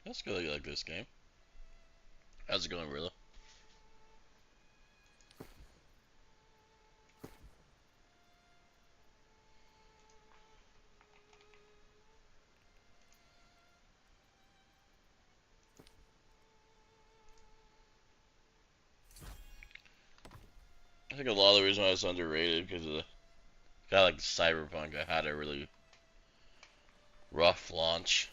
That's good. I like this game. How's it going, Rilla? I think a lot of the reason why it's underrated because of the guy like Cyberpunk. I had a really rough launch.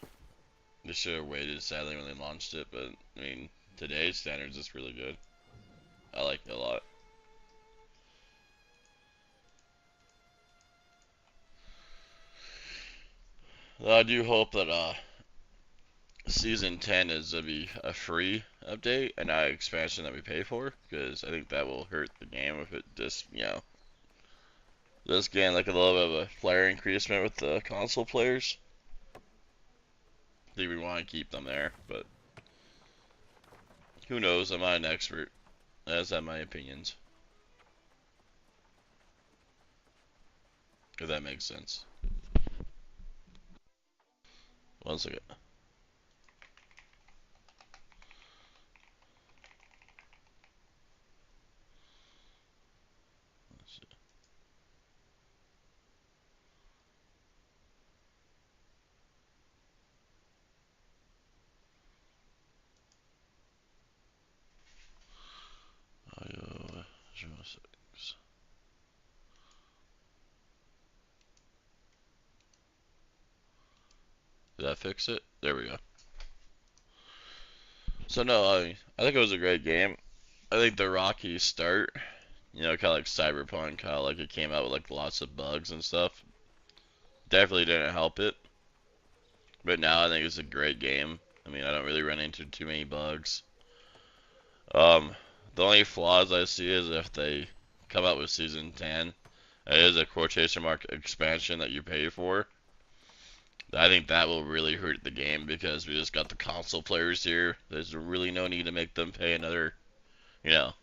They should have waited sadly when they launched it, but I mean today's standards it's really good. I like it a lot. Though I do hope that season 10 is to be a free update and not an expansion that we pay for, because I think that will hurt the game if it just does gain like a little bit of a player increasement with the console players. I think we want to keep them there, but who knows? I'm not an expert. I just have my opinions. If that makes sense. One second. Let's see. Audio 06. Did that fix it? There we go. So no, I think it was a great game. I think the rocky start, kind of like Cyberpunk, how like it came out with like lots of bugs and stuff, definitely didn't help it. But now I think it's a great game. I mean, I don't really run into too many bugs. Um, the only flaws I see is if they come out with season 10, it is a quotation mark expansion that you pay for. I think that will really hurt the game because we just got the console players here. There's really no need to make them pay another, you know,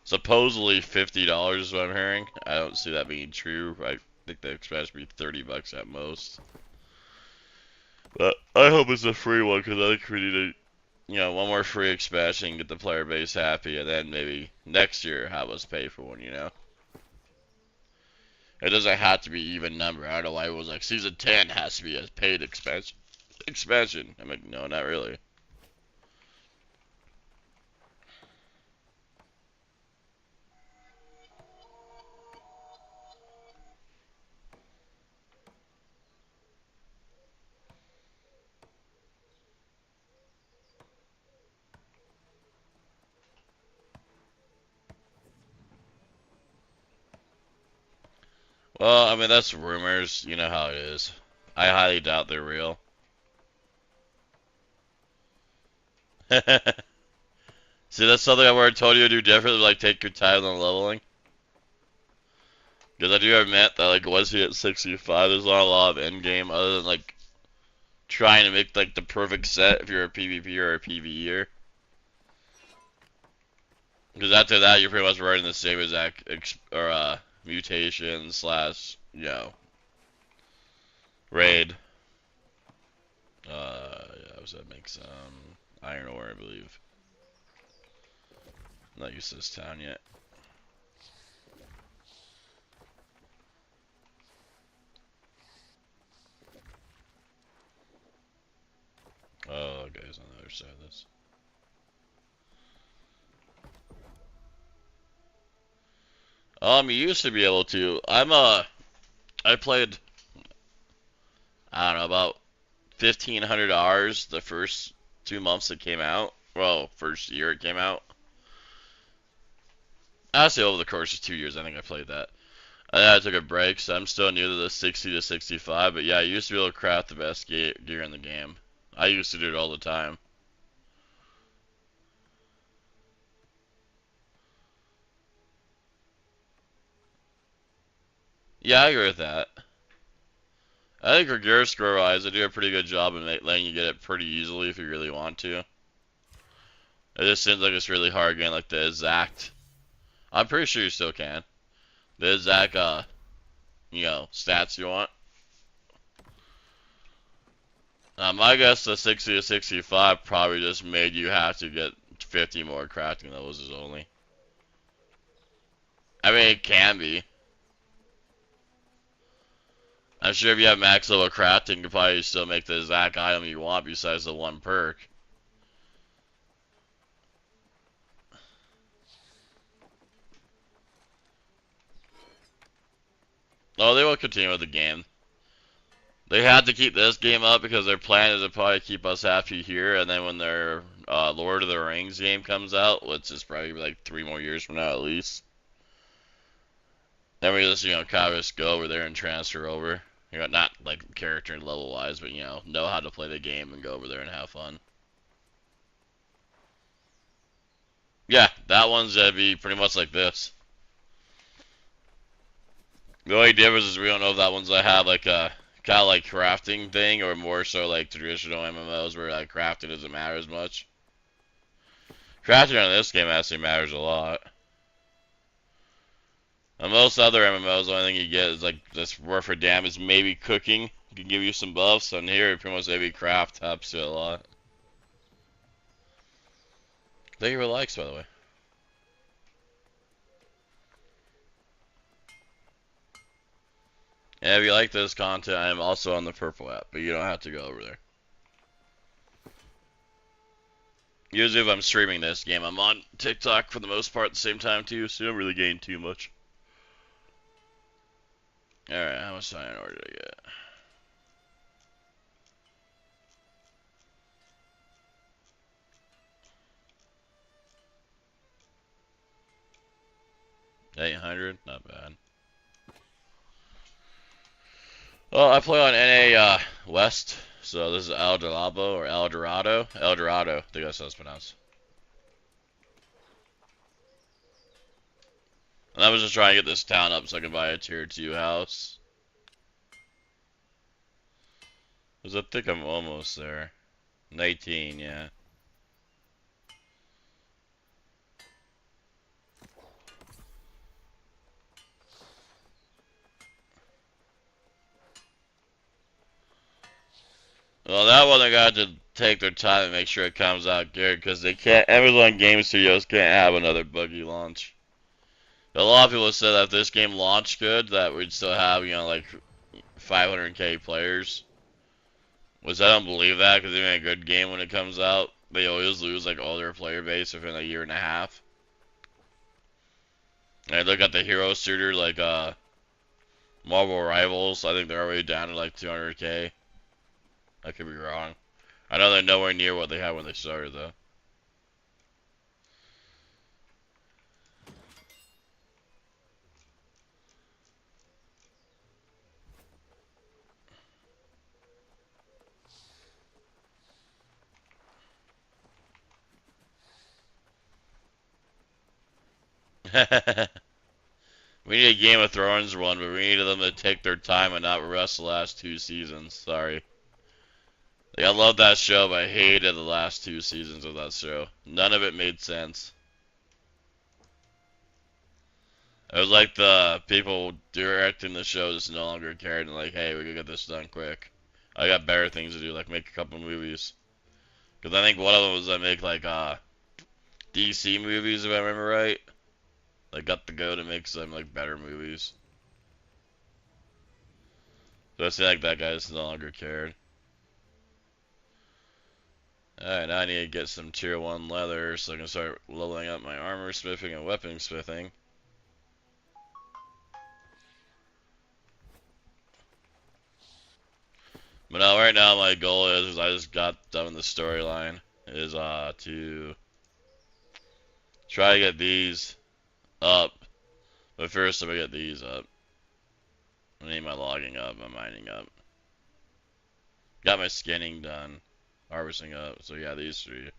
supposedly $50 is what I'm hearing. I don't see that being true. I think the expansion would be $30 at most. But I hope it's a free one because I think we need one more free expansion, get the player base happy, and then maybe next year have us pay for one. It doesn't have to be even number. I don't know why it was like season 10 has to be a paid expansion. I'm like, no, not really. Well, I mean, that's rumors. You know how it is. I highly doubt they're real. See, that's something I've already told you to do differently, like take your time on leveling. Because I do admit that, like, once you hit 65, there's not a lot of end game other than, like, trying to make, like, the perfect set if you're a PvP or a PvEer. Because after that, you're pretty much running the same exact, mutation slash, raid. Yeah, what that make some iron ore, I believe. Not used to this town yet. Oh, guys on the other side of this. You used to be able to. I played, I don't know, about 1,500 hours the first 2 months it came out. Well, first year it came out. Actually, over the course of 2 years, I think I played that. And then I took a break, so I'm still new to the 60 to 65. But yeah, I used to be able to craft the best gear in the game. I used to do it all the time. Yeah, I agree with that. I think for gear score wise, they do a pretty good job of letting you get it pretty easily if you really want to. It just seems like it's really hard getting like the exact. I'm pretty sure you still can. The exact stats you want. I guess the 60 to 65 probably just made you have to get 50 more crafting levels is only. I mean, it can be. I'm sure if you have max level crafting, you can probably still make the exact item you want besides the one perk. Oh, they will continue with the game. They had to keep this game up because their plan is to probably keep us happy here, and then when their Lord of the Rings game comes out, which is probably like 3 more years from now at least, then we just, kind of just go over there and transfer over. Not like character and level wise, but know how to play the game and go over there and have fun. Yeah, that one's gonna be pretty much like this. The only difference is we don't know if that one's gonna have like a kind of like crafting thing or more so like traditional MMOs where like crafting doesn't matter as much. Crafting on this game actually matters a lot. On most other MMOs, the only thing you get is like this worth for damage, maybe cooking can give you some buffs. On here, pretty much maybe craft helps you a lot. Thank you for likes, by the way. And if you like this content, I am also on the Purple app, but you don't have to go over there. Usually if I'm streaming this game, I'm on TikTok for the most part at the same time too, so you don't really gain too much. Alright, how much iron ore did I get? $800, not bad. Well, I play on NA West, so this is El Dorado or El Dorado. El Dorado, I think that's how it's pronounced. And I was just trying to get this town up so I can buy a tier 2 house. Because I think I'm almost there. 19, yeah. Well, that one I got to take their time and make sure it comes out good because they can't. Amazon Game Studios can't have another buggy launch. A lot of people said that if this game launched good, that we'd still have like 500k players. Which I don't believe that because they made a good game when it comes out. They always lose like all their player base within a year and a half. And I look at the hero shooter like Marvel Rivals. I think they're already down to like 200k. I could be wrong. I know they're nowhere near what they had when they started, though. We need a Game of Thrones one, but we needed them to take their time and not rush the last 2 seasons. Sorry. Like, I love that show, but I hated the last 2 seasons of that show. None of it made sense. It was like the people directing the show just no longer cared and like, hey, we gotta get this done quick. I got better things to do, like make a couple movies. Because I think one of them was I make like DC movies, if I remember right. Like got the go to make some like better movies. So I feel like that guy just no longer cared. Alright, now I need to get some tier 1 leather so I can start leveling up my armor smithing and weapon smithing. But now, right now, my goal is I just got done with the storyline, is to try to get these up. But first, I'm gonna get these up. I need my logging up, my mining up. Got my skinning done, harvesting up. So yeah, these 3.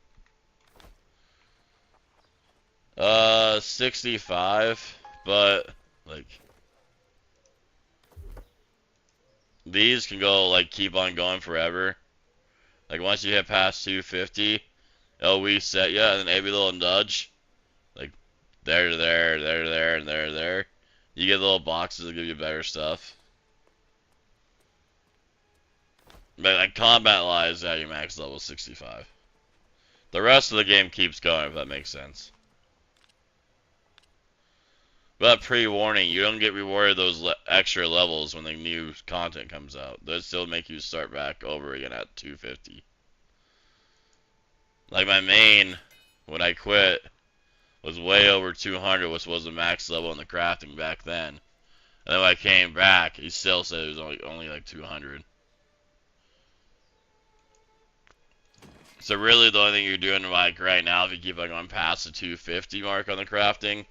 65, but like these can go like keep on going forever. Like once you hit past 250, it'll reset you, and then every little nudge, like there to there, there to there, and there to there, you get little boxes that give you better stuff. But like combat lies, yeah, you max level 65. The rest of the game keeps going, if that makes sense. But pre-warning, you don't get rewarded those extra levels when the new content comes out. They still make you start back over again at 250. Like my main, when I quit, was way over 200, which was the max level in the crafting back then. And then when I came back, he still said it was only like 200. So really the only thing you're doing like right now, if you keep like going past the 250 mark on the crafting,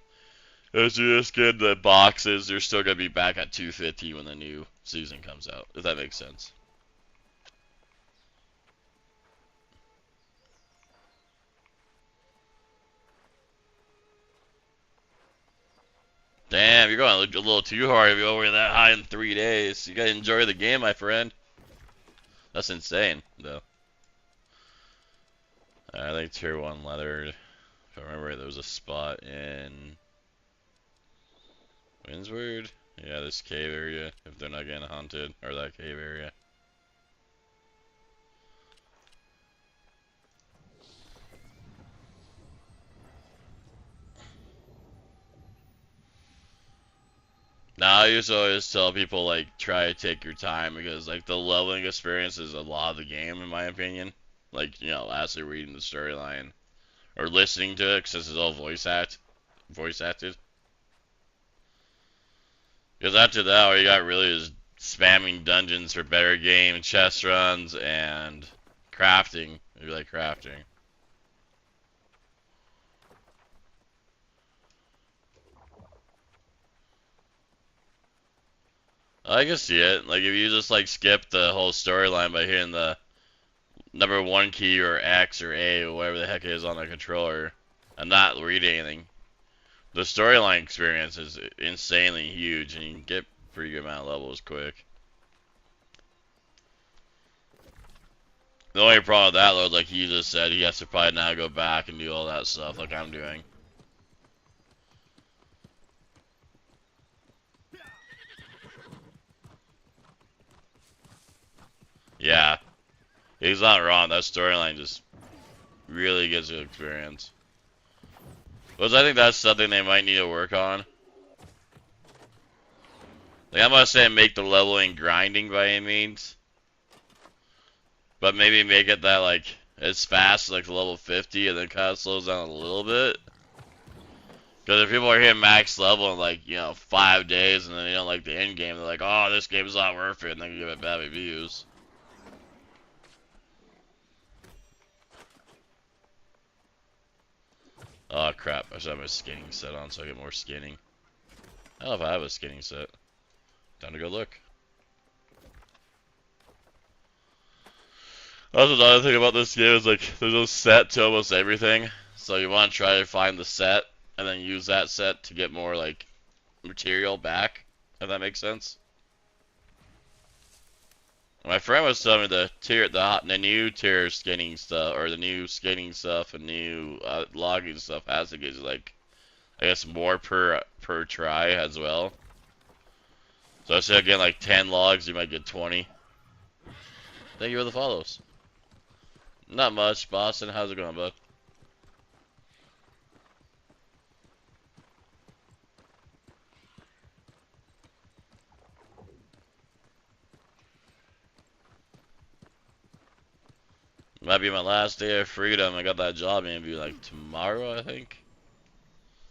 is you just get the boxes. You're still going to be back at 250 when the new season comes out, if that makes sense. Damn, you're going a little too hard if you're over that high in 3 days. You got to enjoy the game, my friend. That's insane, though. I think tier 1 leather, if I remember, there was a spot in Windsward. Yeah, this cave area, if they're not getting hunted, or that cave area. Now, I used to always tell people, like, try to take your time, because, like, the leveling experience is a lot of the game, in my opinion. Like, you know, actually reading the storyline, or listening to it, because it's all voice acted. Because after that, all you got really is spamming dungeons for better game, chest runs, and crafting, if you like crafting. I can see it. Like, if you just, like, skip the whole storyline by hitting the number 1 key or X or A or whatever the heck it is on the controller and not read anything, the storyline experience is insanely huge and you can get pretty good amount of levels quick. The only problem with that, though, like he just said, he has to probably now go back and do all that stuff like I'm doing. Yeah, he's not wrong. That storyline just really gives you experience. But I think that's something they might need to work on. Like, I'm not saying make the leveling grinding by any means, but maybe make it that, like, it's fast, like level 50, and then kind of slows down a little bit. Because if people are hitting max level in, like, you know, 5 days, and then they don't like the end game, they're like, oh, this game's not worth it, and then give it bad reviews. Oh, crap. I should have my skinning set on so I get more skinning. I don't know if I have a skinning set. Time to go look. That's another thing about this game is, like, there's no set to almost everything. So you want to try to find the set, and then use that set to get more, like, material back, if that makes sense. My friend was telling me the new tier skinning stuff, or the new skinning stuff and new logging stuff has to get, like, I guess more per try as well. So instead of getting like 10 logs, you might get 20. Thank you for the follows. Not much, Boston. How's it going, bud? Might be my last day of freedom. I got that job maybe like tomorrow, I think.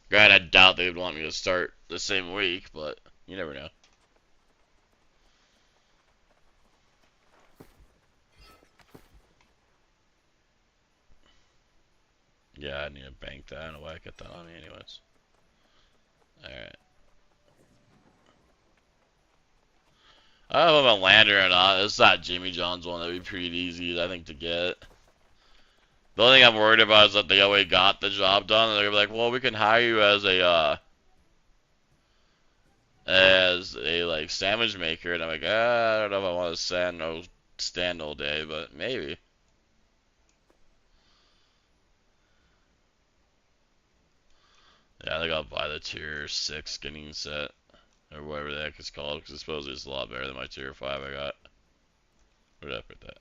Granted, I doubt they would want me to start the same week, but you never know. Yeah, I need to bank that. I don't know why I got that on me anyways. Alright. I don't know if I'm landing or not. It's that Jimmy John's one. That'd be pretty easy, I think, to get. The only thing I'm worried about is that they already got the job done, and they're gonna be like, well, we can hire you as a like sandwich maker, and I'm like, I don't know if I want to stand all day, but maybe. Yeah, I think I'll buy the tier 6 skinning set, or whatever the heck it's called, because I suppose it's a lot better than my tier 5 I got. Where did I put that?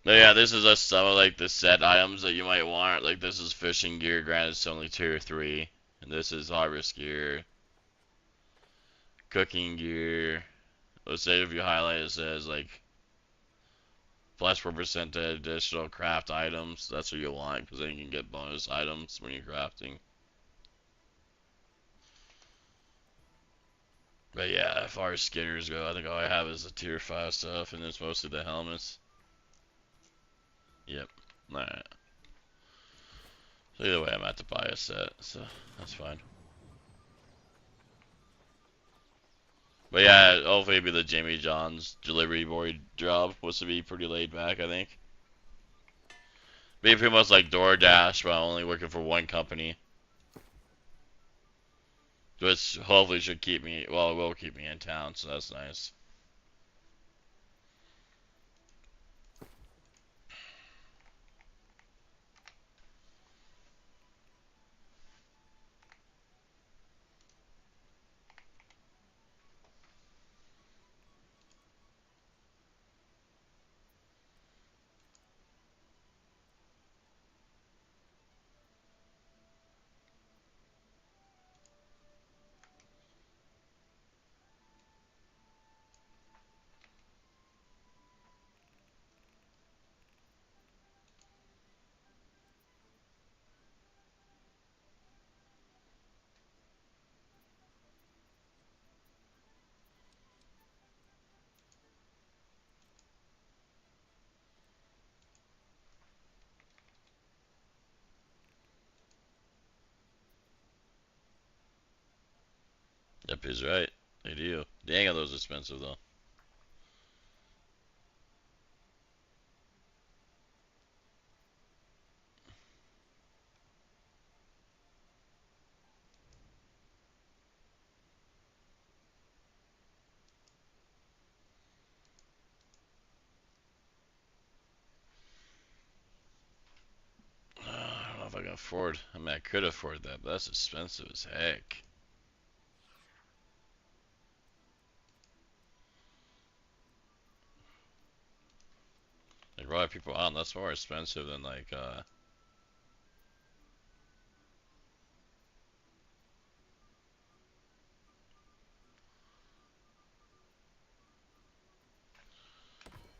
But yeah, this is just some of like the set items that you might want. Like this is fishing gear, granted it's only tier 3. And this is harvest gear, cooking gear. Let's say if you highlight it says like plus 4% additional craft items. That's what you want because then you can get bonus items when you're crafting. But yeah, as far as skinners go, I think all I have is the tier 5 stuff and it's mostly the helmets. Yep. Alright. So either way, I'm at to buy a set, so that's fine. But yeah, hopefully it'll be the Jimmy John's delivery boy job, which would be pretty laid back, I think. Be pretty much like DoorDash, but I'm only working for one company. Which hopefully should keep me, well, it will keep me in town, so that's nice. Yep, he's right. They do. Dang, are those expensive though. I don't know if I can afford. I mean, I could afford that, but that's expensive as heck. Like, Royal People Island, that's more expensive than like,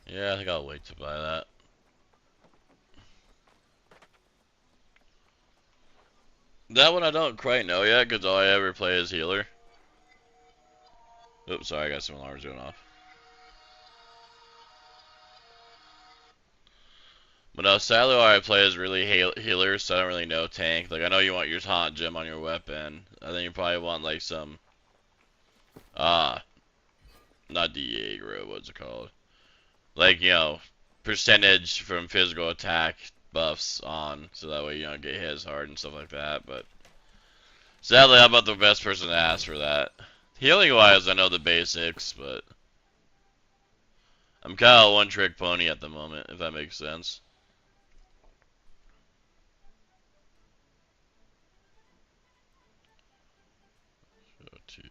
yeah, I think I'll wait to buy that. That one I don't quite know yet, because all I ever play is healer. Oops, sorry, I got some alarms going off. But no, sadly all I play is really healer, so I don't really know tank. Like, I know you want your taunt gem on your weapon. I think you probably want, like, some, not DA, what's it called? Like, you know, percentage from physical attack buffs on, so that way you don't get hit as hard and stuff like that. But sadly, I'm not the best person to ask for that. Healing wise, I know the basics, but I'm kind of a one-trick pony at the moment, if that makes sense. Go to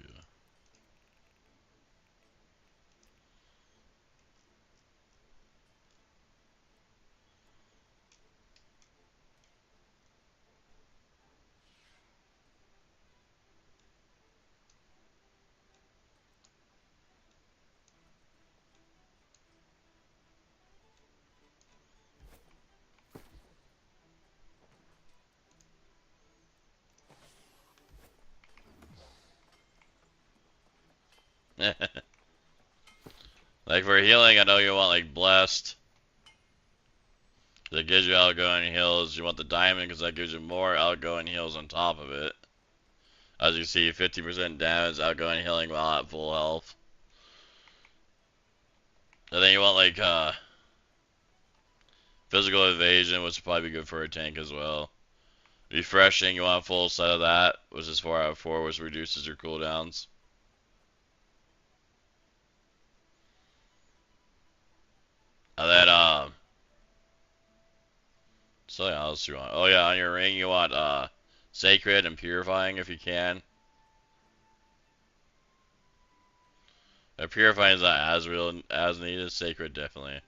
like for healing, I know you want like blessed. That gives you outgoing heals. You want the diamond because that gives you more outgoing heals on top of it. As you see, 50% damage, outgoing healing while at full health. And then you want like physical evasion, which would probably be good for a tank as well. Refreshing, you want a full set of that, which is 4 out of 4, which reduces your cooldowns. And then something else you want. Oh yeah, on your ring you want sacred and purifying if you can. Purifying is not as real as needed. Sacred, definitely.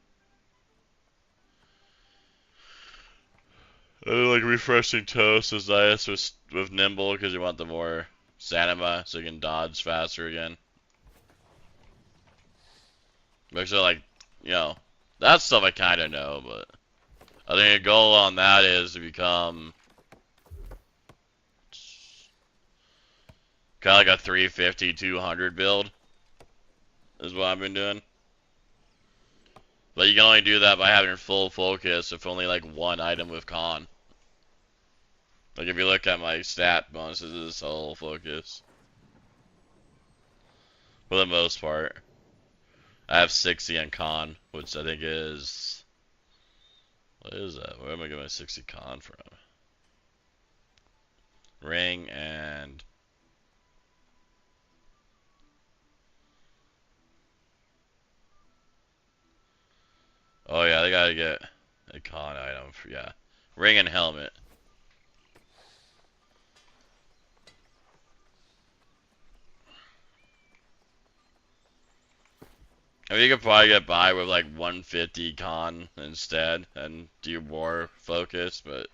Like refreshing toast is nice with nimble because you want the more stamina so you can dodge faster again. But so like, you know, that stuff I kind of know, but I think a goal on that is to become kind of like a 350, 200 build is what I've been doing. But you can only do that by having full focus if only like one item with con. Like if you look at my stat bonuses, it's all focus. For the most part. I have 60 on con, which I think is... What is that? Where am I getting my 60 con from? Ring and... Oh yeah, they gotta get a con item for, yeah. Ring and helmet. I mean, you could probably get by with like 150 con instead and do more focus, but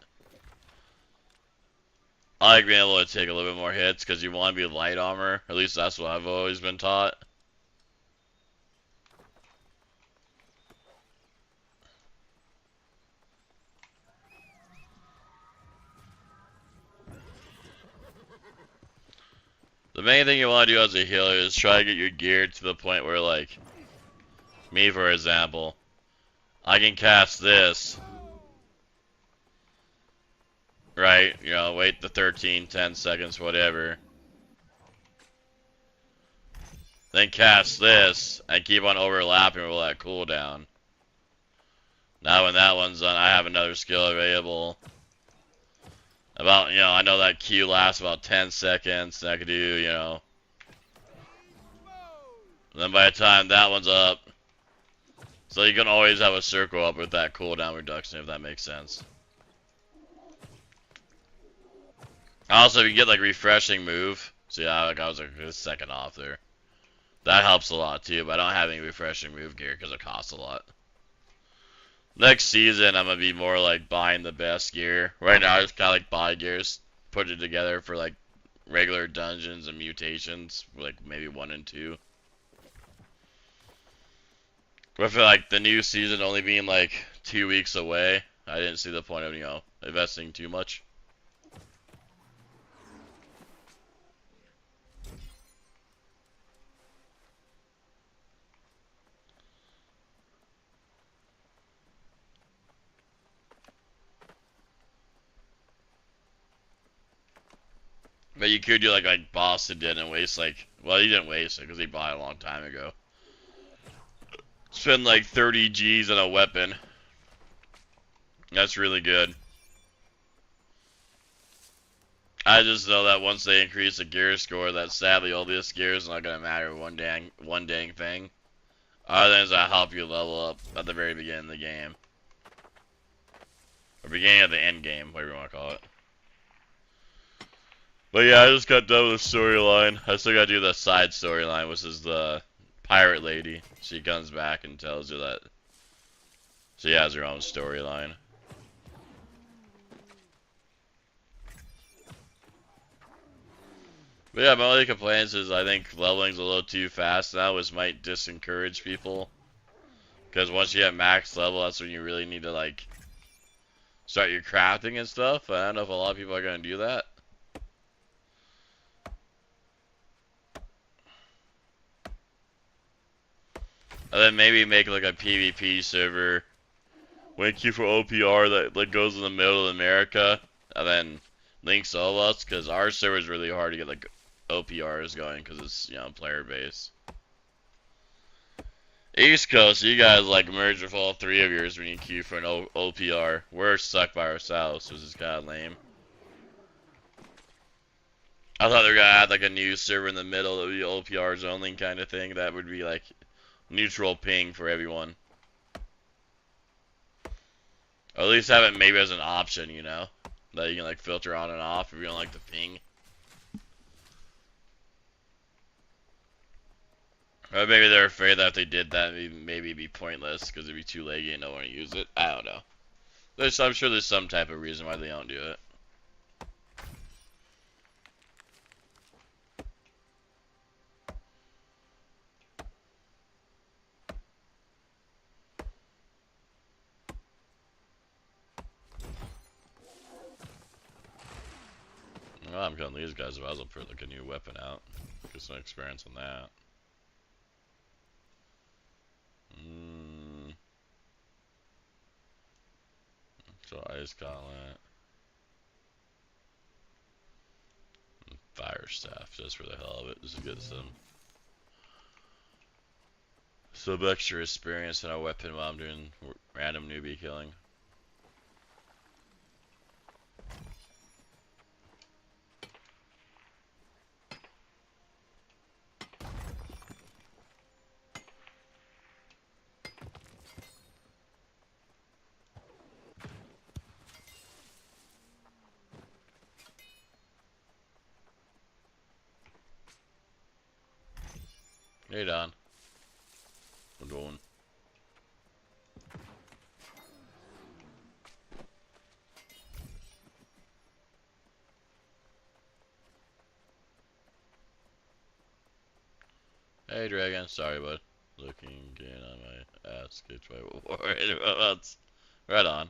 I like being able to take a little bit more hits because you want to be light armor. At least that's what I've always been taught. The main thing you want to do as a healer is try to get your gear to the point where, like, me for example, I can cast this, right? You know, wait the 13, 10 seconds, whatever. Then cast this, and keep on overlapping with that cooldown. Now when that one's done, I have another skill available. About, you know, I know that Q lasts about 10 seconds, and I could do, you know. And then by the time that one's up, so you can always have a circle up with that cooldown reduction, if that makes sense. Also, if you get like refreshing move, so yeah, like I was like a second off there. That helps a lot too, but I don't have any refreshing move gear because it costs a lot. Next season, I'm gonna be more like buying the best gear. Right now, I just kind of like buy gears, put it together for like regular dungeons and mutations, like maybe 1 and 2. With like the new season only being like 2 weeks away, I didn't see the point of, you know, investing too much. But you could do like Boston did and waste like, well, he didn't waste it because he bought it a long time ago. Spend like 30 G's on a weapon. That's really good. I just know that once they increase the gear score, that sadly all this gear is not gonna matter one dang thing. Other than that help you level up at the very beginning of the game. Or beginning of the end game, whatever you want to call it. But yeah, I just got done with the storyline. I still gotta do the side storyline, which is the pirate lady. She comes back and tells you that she has her own storyline. But yeah, my only complaints is I think leveling's a little too fast now, which might disencourage people. Because once you get max level, that's when you really need to like start your crafting and stuff. I don't know if a lot of people are gonna do that. And then maybe make like a PvP server. Wait queue for OPR that like goes in the middle of America, and then links all of us, because our server is really hard to get like OPRs going because it's, you know, player base. East Coast, you guys like merge with all 3 of yours when you queue for an OPR. We're stuck by ourselves, which is kind of lame. I thought they were gonna add like a new server in the middle that would be OPRs only kind of thing. That would be like neutral ping for everyone. Or at least have it maybe as an option, you know, that you can like filter on and off if you don't like the ping. Or maybe they're afraid that if they did that, maybe it'd be pointless because it'd be too laggy and no one would use it. I don't know. I'm sure there's some type of reason why they don't do it. Well, I'm killing these guys if I was up for like a new weapon out. Get some experience on that. So Ice Gauntlet. Fire Staff, just for the hell of it, just to get some extra experience in a weapon while I'm doing random newbie killing. Hey Don. I'm going. Hey Dragon, sorry bud. Looking again on my ass, skipped by war. Right on.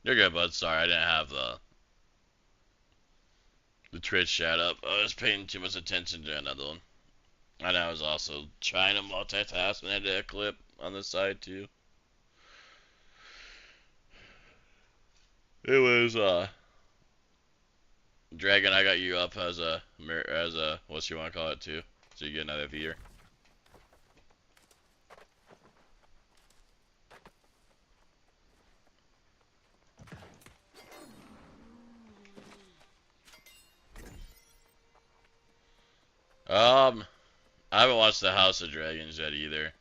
You're good, bud. Sorry, I didn't have the Twitch chat up. I was paying too much attention to another one. And I was also trying to multitask and edit a clip on the side too. It was Dragon, I got you up as a what you want to call it too, so you get another viewer. I haven't watched the House of Dragons yet either.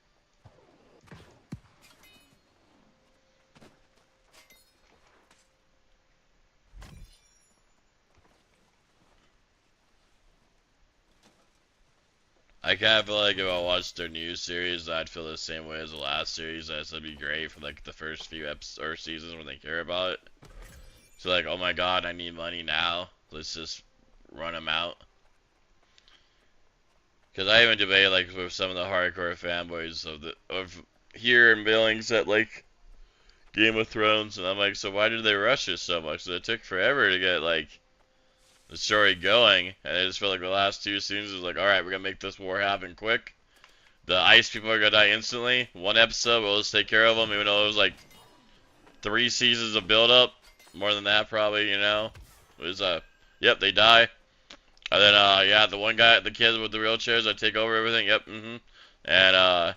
I kind of feel like if I watched their new series, I'd feel the same way as the last series. That it'd be great for like the first few episodes or seasons when they care about it. So like, oh my god, I need money now. Let's just run them out. Because I even debate like with some of the hardcore fanboys of here in Billings that like Game of Thrones, and I'm like, so why did they rush it so much? It took forever to get like the story going, and I just felt like the last two seasons was like, all right, we're gonna make this war happen quick. The ice people are gonna die instantly. One episode, we'll just take care of them, even though it was like 3 seasons of build up, more than that probably, you know. It was yep, they die. And then yeah, the one guy, the kid with the wheelchairs, I take over everything. Yep, And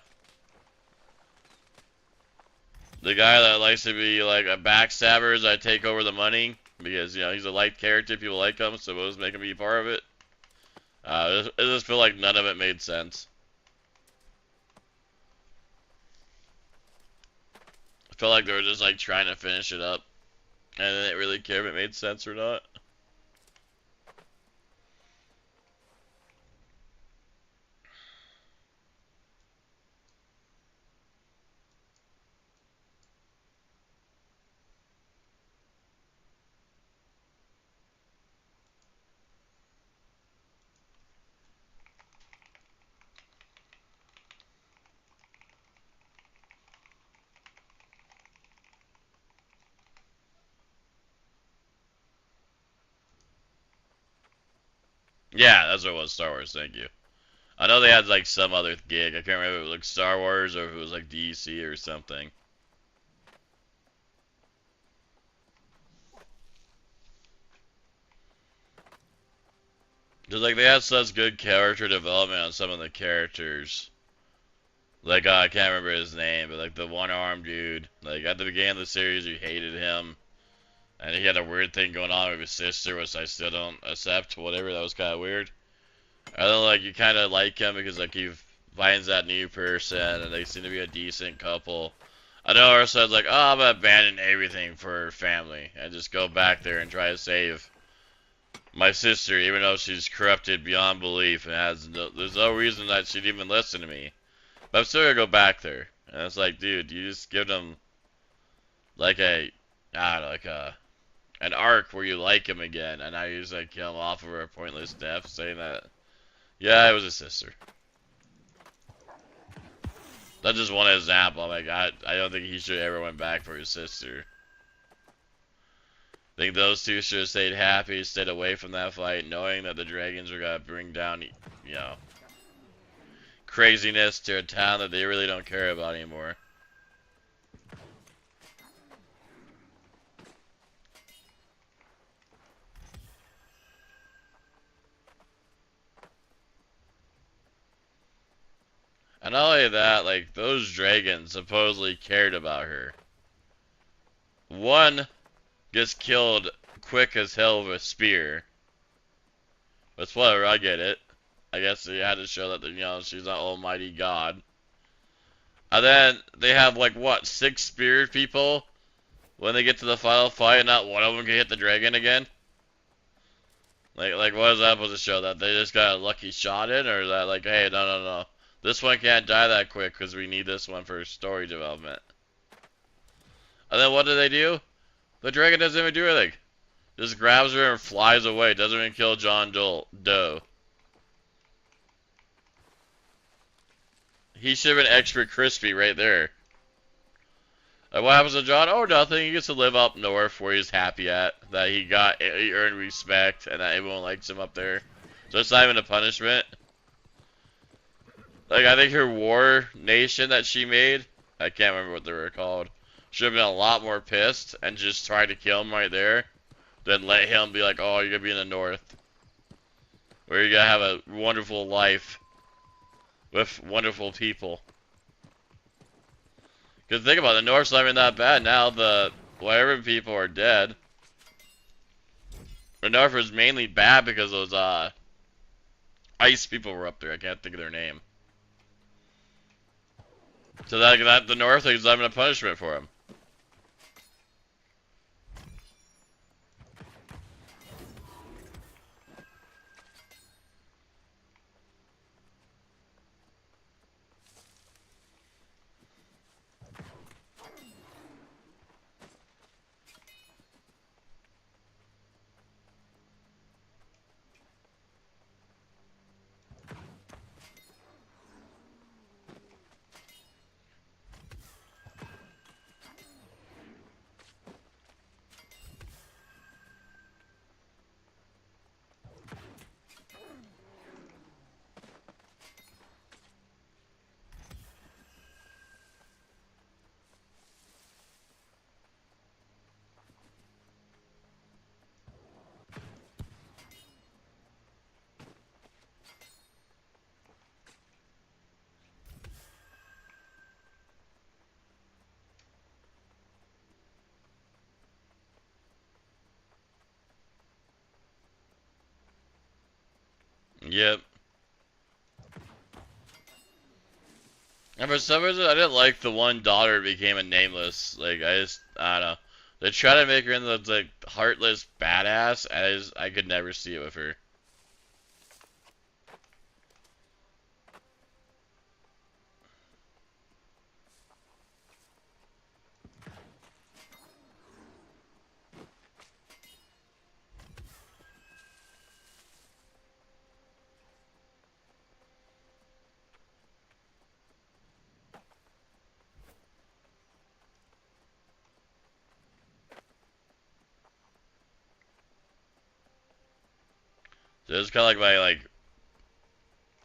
the guy that likes to be like a backstabbers, I take over the money because you know he's a light character. People like him, so we'll just make him be part of it. I just feel like none of it made sense. I felt like they were just like trying to finish it up, and they didn't really care if it made sense or not. Yeah, that's what it was. Star Wars. Thank you. I know they had like some other gig. I can't remember if it was like Star Wars or if it was like DC or something. Cause like they had such good character development on some of the characters. Like I can't remember his name, but like the one-armed dude. Like at the beginning of the series, you hated him, and he had a weird thing going on with his sister, which I still don't accept. Whatever, that was kind of weird. And then like you kind of like him because like he finds that new person, and they seem to be a decent couple. I know Ursula's like, oh, I'm gonna abandon everything for her family and just go back there and try to save my sister, even though she's corrupted beyond belief and there's no reason that she'd even listen to me. But I'm still gonna go back there. And it's like, dude, you just give them like I don't know, like an arc where you like him again, and now you just like kill him off of a pointless death, saying that, yeah, it was his sister. That's just one example. Like I don't think he should ever went back for his sister. I think those two should have stayed happy, stayed away from that fight, knowing that the dragons were gonna bring down, you know, craziness to a town that they really don't care about anymore. And not only that, like, those dragons supposedly cared about her. One gets killed quick as hell with a spear. But whatever, I get it. I guess they had to show that, you know, she's not almighty God. And then they have, like, what, 6 speared people when they get to the final fight and not one of them can hit the dragon again? Like what is that supposed to show? That they just got a lucky shot in? Or that, like, hey, no. This one can't die that quick because we need this one for story development. And then what do? The dragon doesn't even do anything. Just grabs her and flies away. Doesn't even kill John Doe. He should have been extra crispy right there. Like, what happens to John? Oh, nothing. He gets to live up north where he's happy at. That he earned respect and that everyone likes him up there. So it's not even a punishment. Like, I think her war nation that she made, I can't remember what they were called, should have been a lot more pissed and just tried to kill him right there. Then let him be like, oh, you're gonna be in the north. Where you're gonna have a wonderful life with wonderful people. Because think about it, the north's not even that bad now. The whatever people are dead. The north was mainly bad because those ice people were up there. I can't think of their name. So that the north is having a punishment for him. Yep. And for some reason, I didn't like the one daughter became a nameless. Like, I don't know. They try to make her into the like, heartless badass, as I could never see it with her. It's kind of like my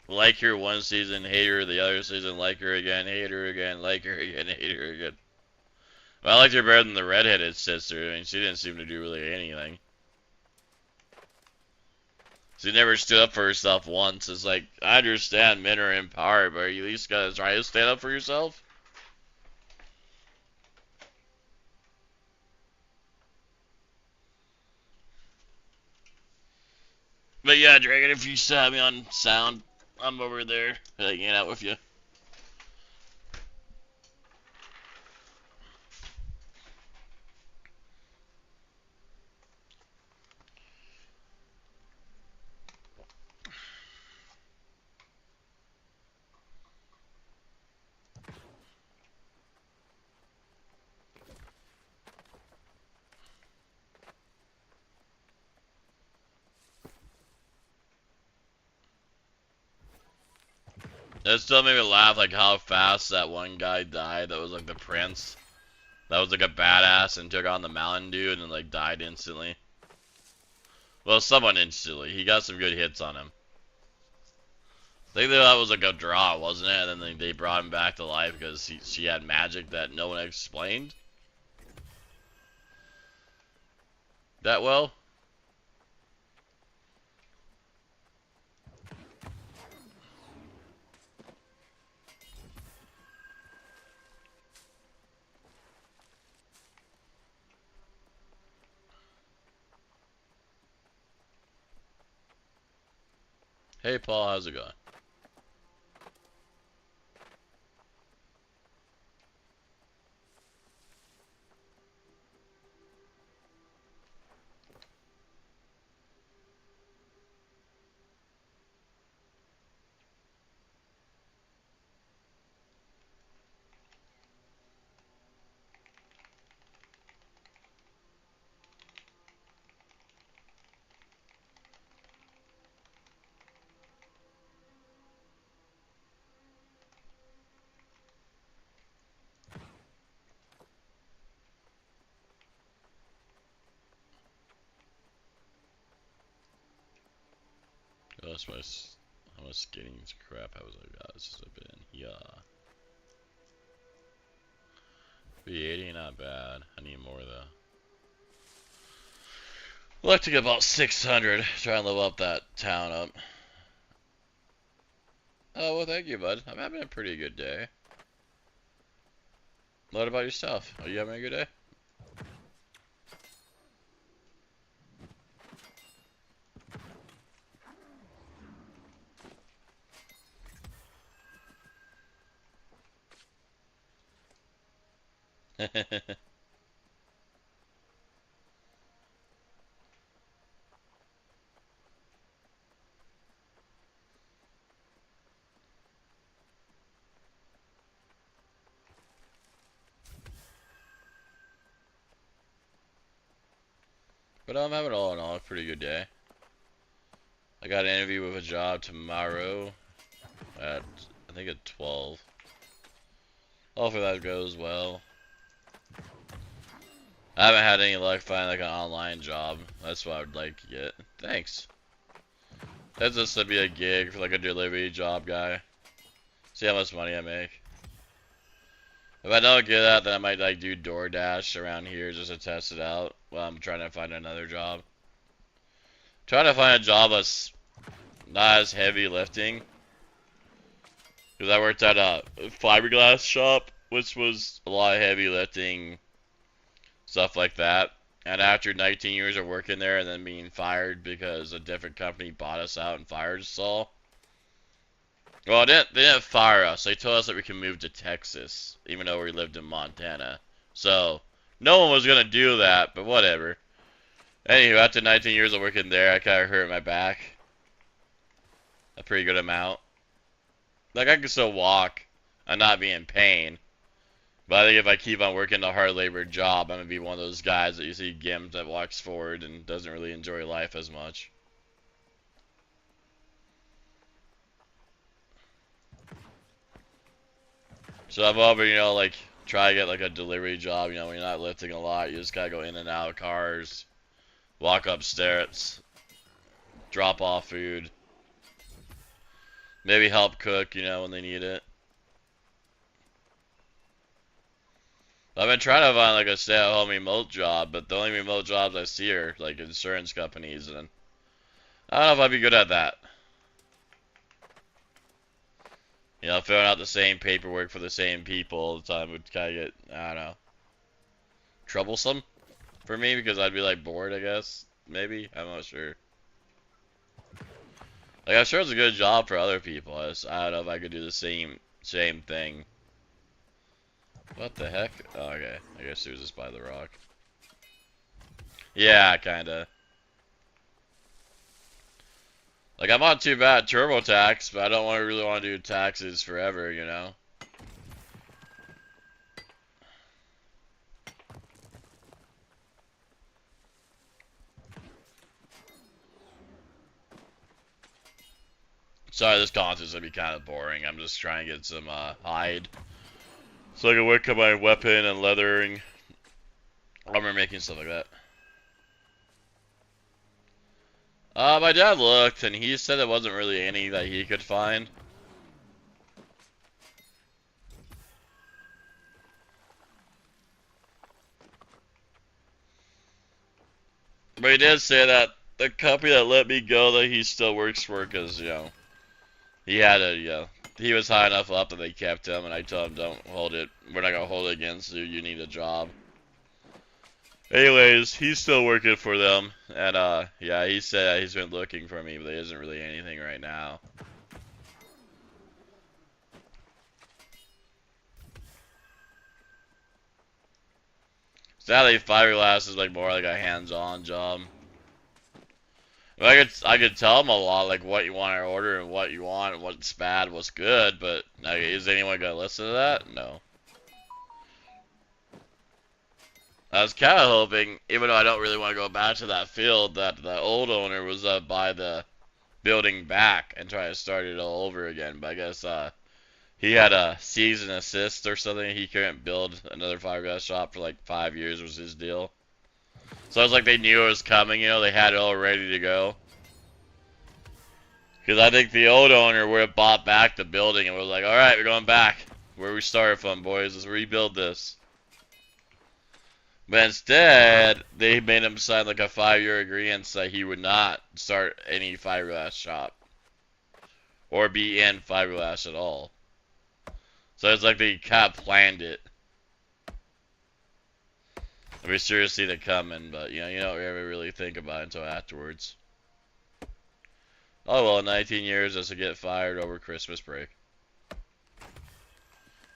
like her one season, hate her the other season, like her again, hate her again, like her again, hate her again. Well, I liked her better than the redheaded sister. I mean, she didn't seem to do really anything. She never stood up for herself once. It's like, I understand men are in power, but you at least gotta try to stand up for yourself. But yeah, Dragon, if you saw me on sound, I'm over there hanging out with you. That still made me laugh, like how fast that one guy died. That was like the prince. That was like a badass and took on the mountain dude and then like died instantly. Well, someone instantly. He got some good hits on him. I think that was like a draw, wasn't it? And then they brought him back to life because she had magic that no one explained that well. Hey Paul, how's it going? Oh, that's how much skinning crap I was like, oh, this has been, yeah. B80, not bad. I need more though. I'd like to get about 600, try and level up that town up. Oh, well, thank you, bud. I'm having a pretty good day. What about yourself? Are you having a good day? But I'm having all in all a pretty good day. I got an interview with a job tomorrow at, I think at 12. Hopefully that goes well. I haven't had any luck finding like an online job. That's what I would like to get. Thanks. That's just to be a gig for like a delivery job guy. See how much money I make. If I don't get that, then I might like do DoorDash around here just to test it out while I'm trying to find another job. Trying to find a job that's not as heavy lifting. Because I worked at a fiberglass shop, which was a lot of heavy lifting, stuff like that. And after 19 years of working there and then being fired because a different company bought us out and fired us all. Well, they didn't fire us. They told us that we can move to Texas, even though we lived in Montana. So, no one was going to do that, but whatever. Anywho, after 19 years of working there, I kind of hurt my back. A pretty good amount. Like, I can still walk and not be in pain. But I think if I keep on working a hard labor job, I'm going to be one of those guys that you see Gims that walks forward and doesn't really enjoy life as much. So I've over, like, try to get like a delivery job, when you're not lifting a lot, you just gotta go in and out of cars, walk upstairs, drop off food. Maybe help cook, you know, when they need it. I've been trying to find like a stay-at-home remote job, but the only remote jobs I see are like insurance companies, and I don't know if I'd be good at that. You know, filling out the same paperwork for the same people all the time would kind of get, I don't know, troublesome for me because I'd be like bored, I guess. Maybe, I'm not sure. Like I'm sure it's a good job for other people. I don't know if I could do the same thing. What the heck? Oh, okay. I guess he was just by the rock. Yeah, kinda. Like I'm not too bad at TurboTax, but I don't really want to do taxes forever, you know. Sorry, this content's gonna be kind of boring. I'm just trying to get some hide, so I can work on my weapon and leathering, armor making, stuff like that. My dad looked, and he said there wasn't really any that he could find. But he did say that the company that let me go that he still works for, because, you know, he had a, you know, he was high enough up that they kept him, and I told him, don't hold it, we're not going to hold it against you, you need a job. Anyways, he's still working for them, and, yeah, he said he's been looking for me, but there isn't really anything right now. Sadly, fiberglass is like more like a hands-on job. I could tell them a lot, like what you want to order and what you want and what's bad, what's good, but like, is anyone gonna listen to that? No. I was kind of hoping, even though I don't really want to go back to that field, that the old owner was buy the building back and try to start it all over again. But I guess he had a season assist or something. He couldn't build another fiberglass shop for like 5 years was his deal. So it was like they knew it was coming, you know, they had it all ready to go. Because I think the old owner would have bought back the building and was like, alright, we're going back where we started from, boys. Let's rebuild this. But instead, they made him sign like a 5-year agreement that he would not start any fiberglass shop. Or be in fiberglass at all. So it's like they kind of planned it. I mean, seriously, they're coming, but you know, you don't ever really think about it until afterwards. Oh well, 19 years just to get fired over Christmas break.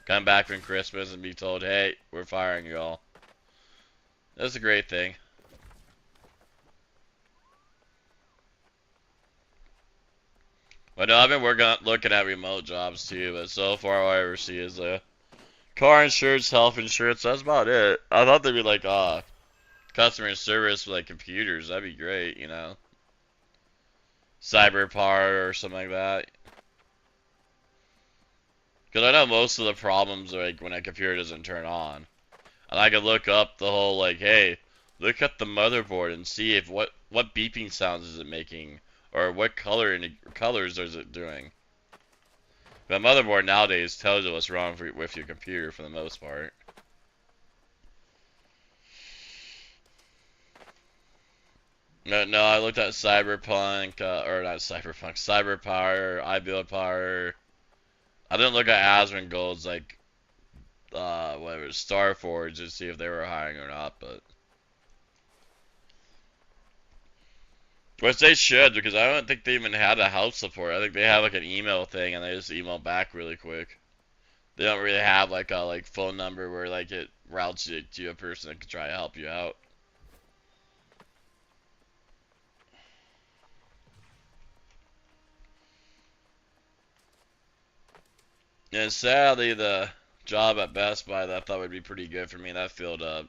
Come back from Christmas and be told, hey, we're firing y'all. That's a great thing. But no, I've been looking at remote jobs too, but so far all I ever see is car insurance, health insurance. That's about it. I thought they'd be like customer service for like computers. That'd be great, you know. Cyberpar or something like that. Because I know most of the problems are like when a computer doesn't turn on. And I could look up the whole like, hey, look at the motherboard and see if what beeping sounds is it making, or what colors is it doing. The motherboard nowadays tells you what's wrong with your computer for the most part. No, I looked at Cyberpunk, or not Cyberpunk, Cyberpower, iBuildPower. I didn't look at Asmongold's like whatever, Starforge to see if they were hiring or not, but which they should, because I don't think they even had a house support. I think they have like an email thing and they just email back really quick. They don't really have like a phone number where like it routes you to a person that can try to help you out. And sadly, the job at Best Buy that I thought would be pretty good for me, that filled up.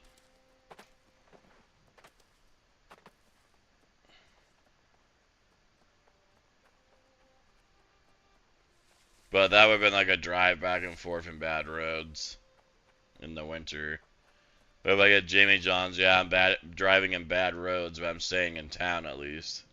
But that would have been like a drive back and forth in bad roads in the winter. But if I get Jamie John's, yeah, I'm driving in bad roads, but I'm staying in town at least.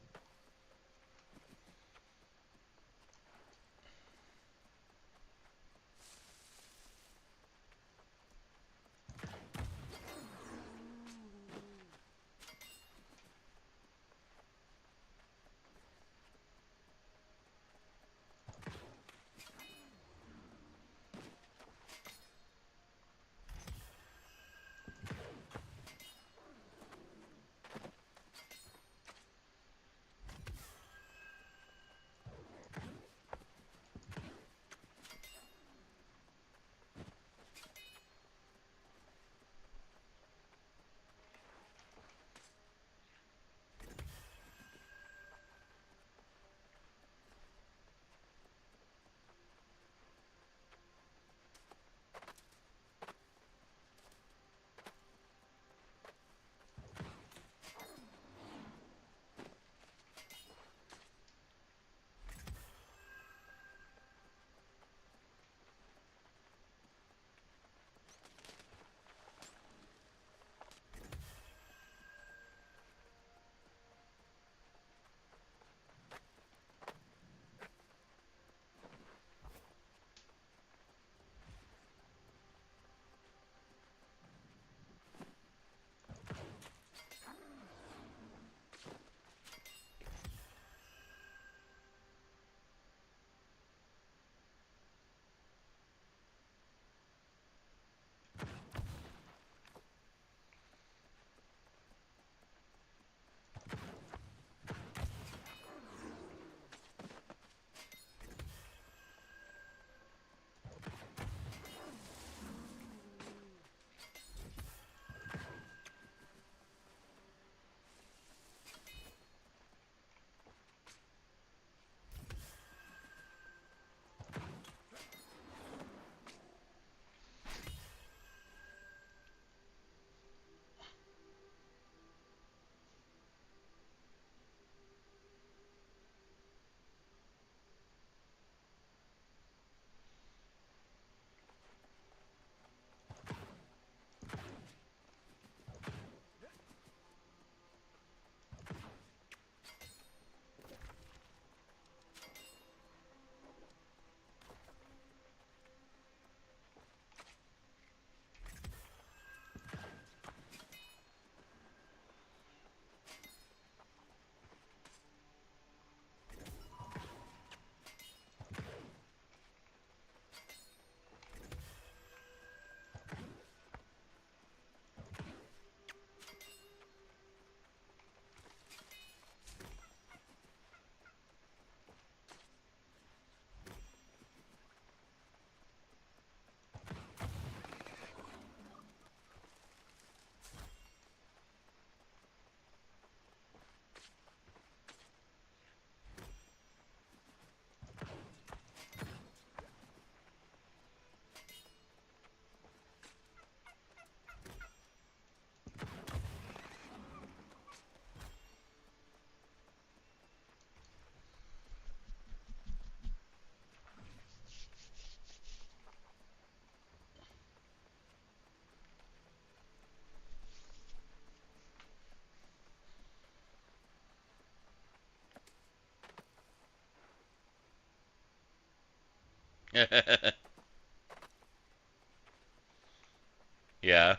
Yeah.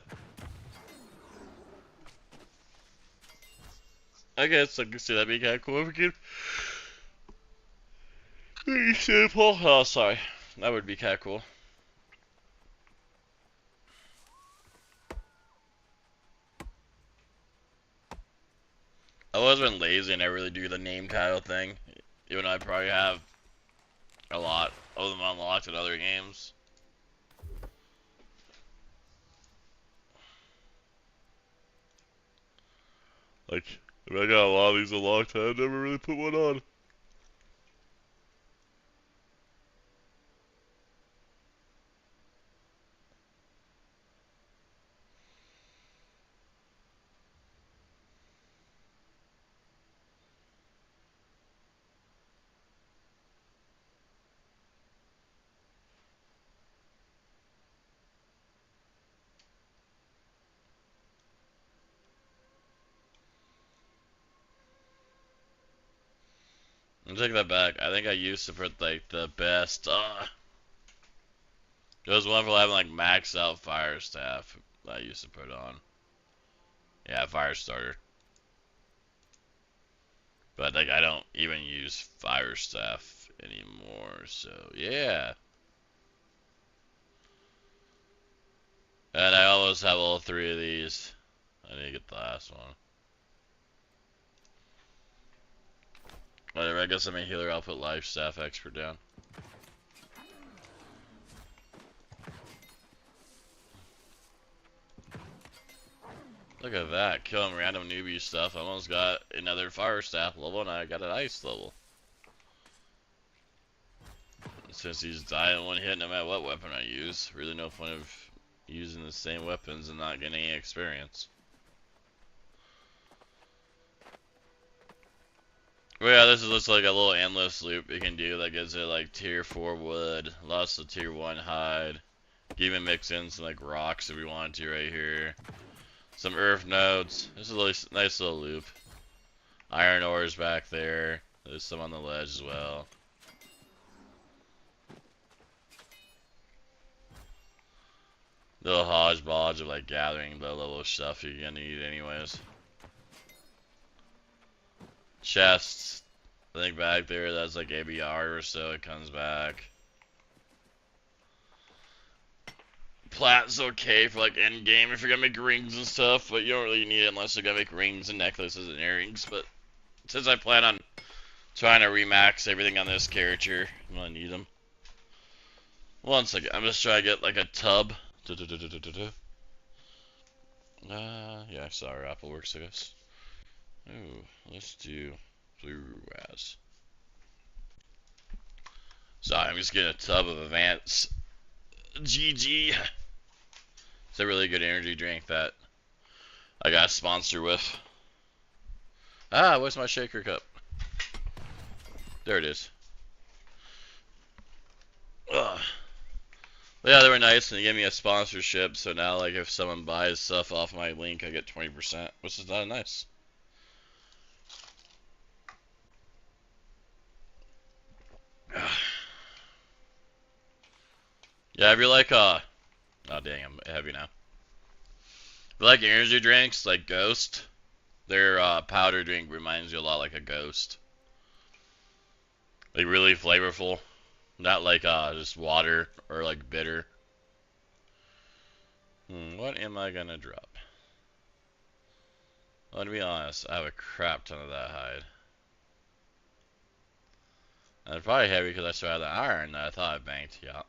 I guess I can see that'd be kind of cool if we could. Simple. Oh, sorry. That would be kind of cool. I've always been lazy and I really do the name title thing. Even though I probably have a lot of them unlocked in other games. Like, if I got a lot of these unlocked, I never really put one on. I'm taking that back. I think I used to put like the best. There was one for having like maxed out fire staff that I used to put on. Yeah, fire starter. But like I don't even use fire staff anymore. So yeah. And I almost have all three of these. I need to get the last one. Whatever, I guess I'm a healer. I'll put life staff expert down. Look at that, killing random newbie stuff. I almost got another fire staff level and I got an ice level. Since he's dying one hit no matter what weapon I use, really no point of using the same weapons and not getting any experience. But yeah, this looks like a little endless loop you can do that gives it like tier 4 wood, lots of tier 1 hide. Even mix in some like rocks if we wanted to right here. Some earth nodes. This is a really nice little loop. Iron ores back there. There's some on the ledge as well. Little hodgepodge of like gathering low level stuff you're gonna need anyways. Chests. I think back there that's like ABR or so it comes back. Plat's okay for like end game if you're gonna make rings and stuff, but you don't really need it unless you're gonna make rings and necklaces and earrings. But since I plan on trying to remax everything on this character, I'm gonna need them. One second, I'm just trying to get like a tub. Yeah, I saw our Apple Works, I guess. Ooh, let's do Blue Raz. Sorry, I'm just getting a tub of Advanced GG. It's a really good energy drink that I got a sponsor with. Ah, where's my shaker cup? There it is. Ugh. Yeah, they were nice and they gave me a sponsorship, so now like if someone buys stuff off my link, I get 20%, which is not nice. Yeah, if you're like oh dang, I'm heavy now. If you like energy drinks like Ghost, their powder drink reminds you a lot like a Ghost. Like really flavorful, not like just water or like bitter. What am I gonna drop? Well, to be honest, I have a crap ton of that hide. And it's probably heavy because I still have the iron that I thought I banked. Yeah.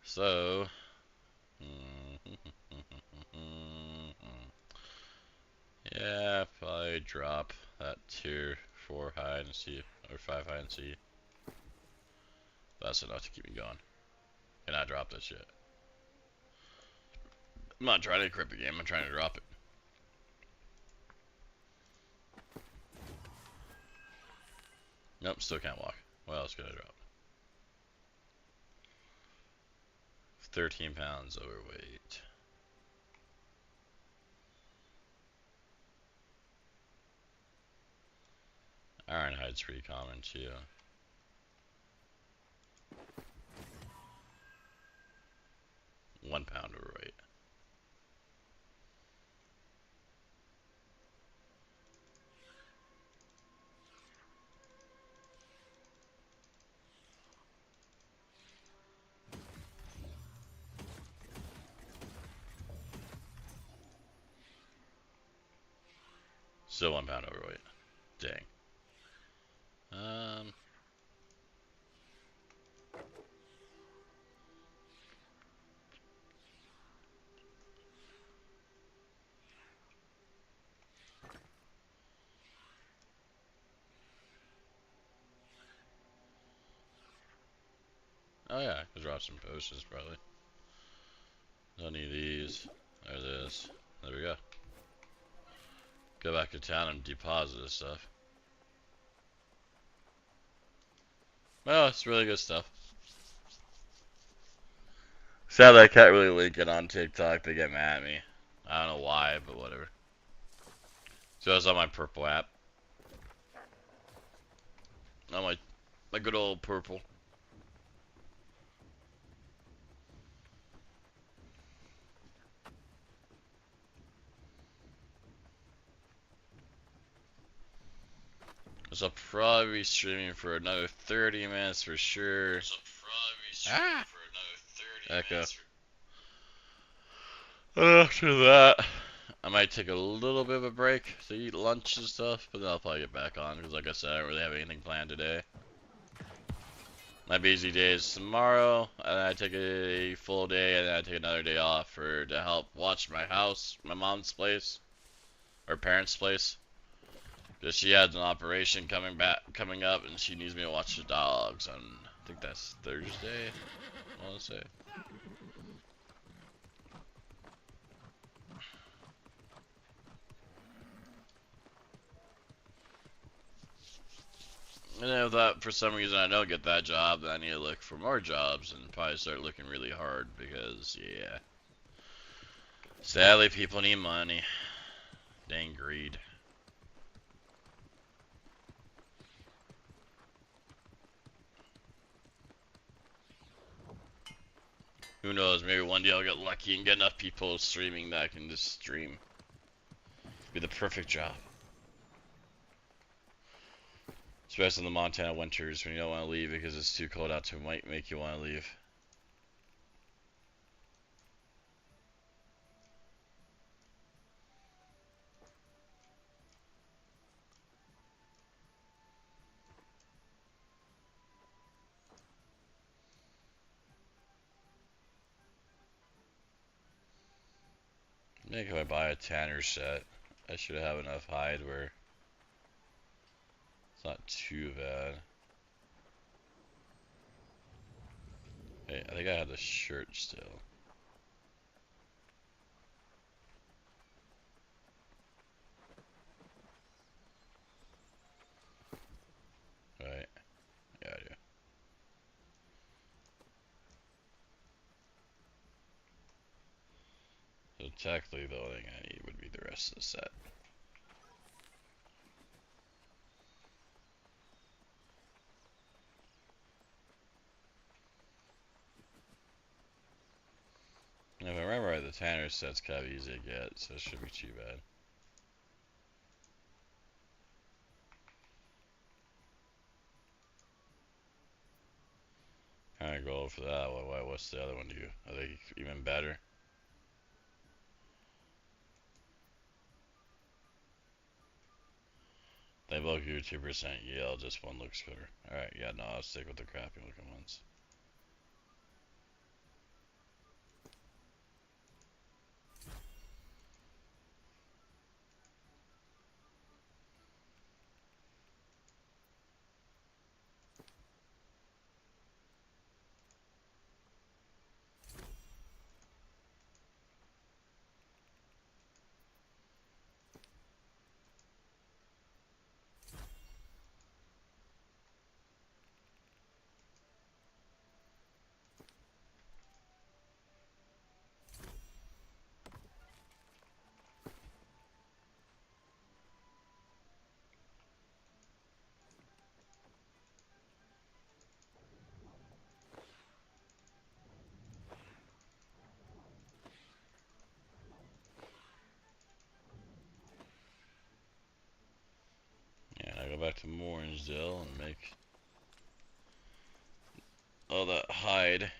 So, yeah, probably drop that tier 4 hide and see, or 5 hide and see. That's enough to keep me going. And I drop this shit. I'm not trying to crip the game, I'm trying to drop it. Nope, still can't walk. What else could I drop? 13 pounds overweight. Ironhide's pretty common too. Still 1 pound overweight. Dang. Oh yeah, I could drop some potions probably. Don't need these. Or this. There we go. Go back to town and deposit this stuff. Well, it's really good stuff. Sadly, I can't really link it on TikTok. They get mad at me. I don't know why, but whatever. So it's on my purple app. On my good old purple. So I'll probably be streaming for another 30 minutes for sure. Echo. After that, I might take a little bit of a break to eat lunch and stuff, but then I'll probably get back on because, like I said, I don't really have anything planned today. My busy day is tomorrow, and then I take a full day, and then I take another day off to help watch my house, my mom's place, or parents' place, because she has an operation coming up, and she needs me to watch the dogs on, I think that's Thursday, I want to say. And then if that, for some reason I don't get that job, then I need to look for more jobs and probably start looking really hard because, yeah. Sadly, people need money. Dang greed. Who knows, maybe one day I'll get lucky and get enough people streaming that I can just stream. Be the perfect job. Especially in the Montana winters when you don't want to leave because it's too cold out to might make you want to leave. Maybe if I buy a tanner set, I should have enough hide where it's not too bad. Hey, I think I have the shirt still. Right. Yeah, I do. So technically the only thing I need would be the rest of the set. And if I remember right, the tanner set's kind of easy to get, so it shouldn't be too bad. Kind of go for that. What's the other one do? Are they even better? They both give you 2% yield. This one looks better. Alright, yeah, no, I'll stick with the crappy looking ones. Yeah, I go back to Morrinsdale and make all that hide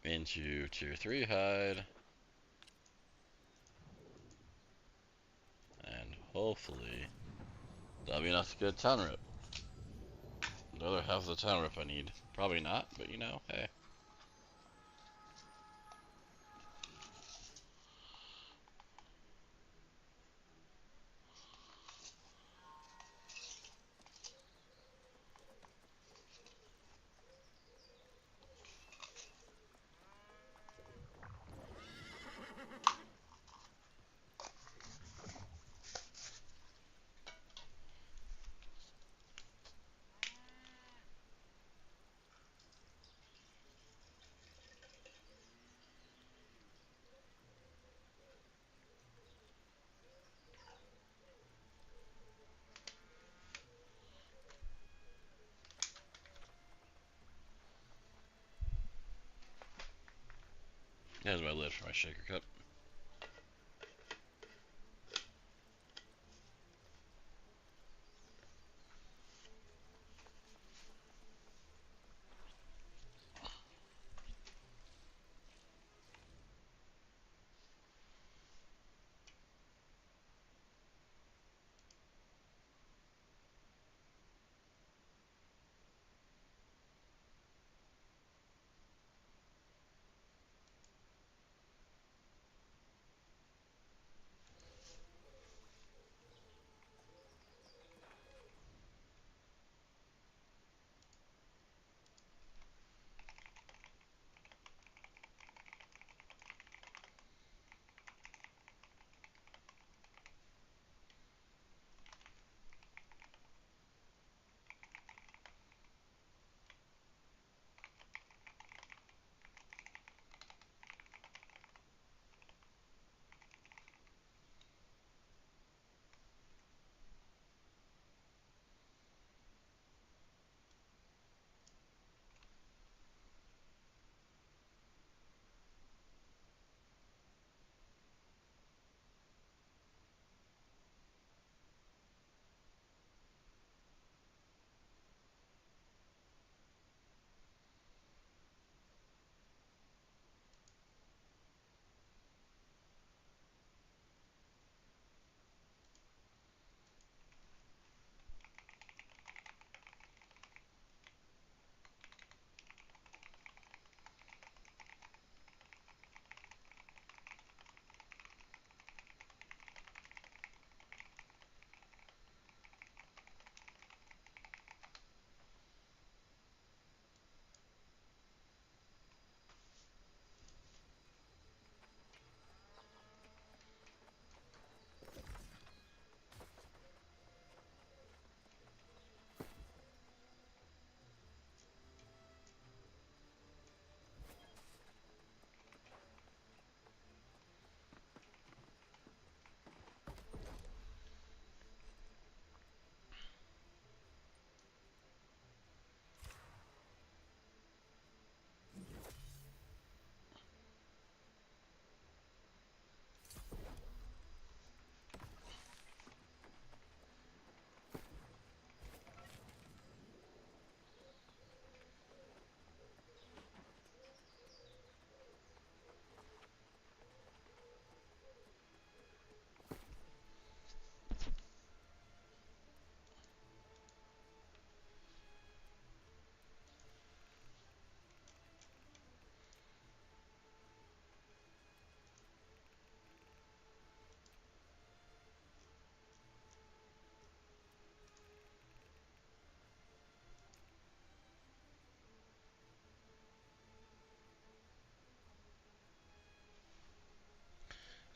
into tier 3 hide. hopefully that'll be enough to get a town rep. The other half of the town rep I need. Probably not, but you know, hey. There's my lid for my shaker cup.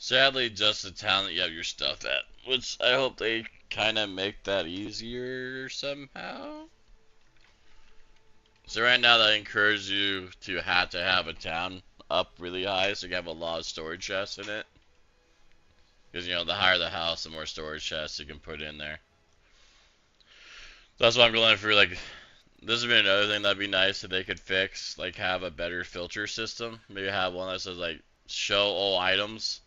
Sadly, just the town that you have your stuff at, which I hope they kind of make that easier somehow. So right now, they encourage you to have a town up really high, so you can have a lot of storage chests in it. Because you know, the higher the house, the more storage chests you can put in there. So that's why I'm going for like. This would be another thing that'd be nice if they could fix, like have a better filter system. Maybe have one that says like show all items.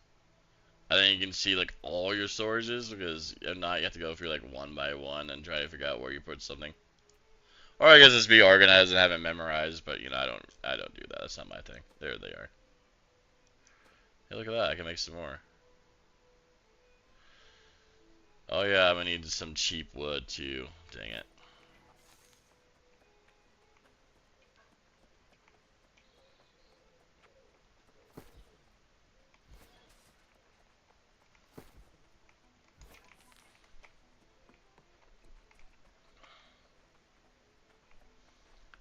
I think you can see like all your storages, because if not, you have to go through like one by one and try to figure out where you put something. Or I guess just be organized and have it memorized, but you know, I don't do that. That's not my thing. There they are. Hey, look at that. I can make some more. Oh yeah, I'm gonna need some cheap wood too. Dang it.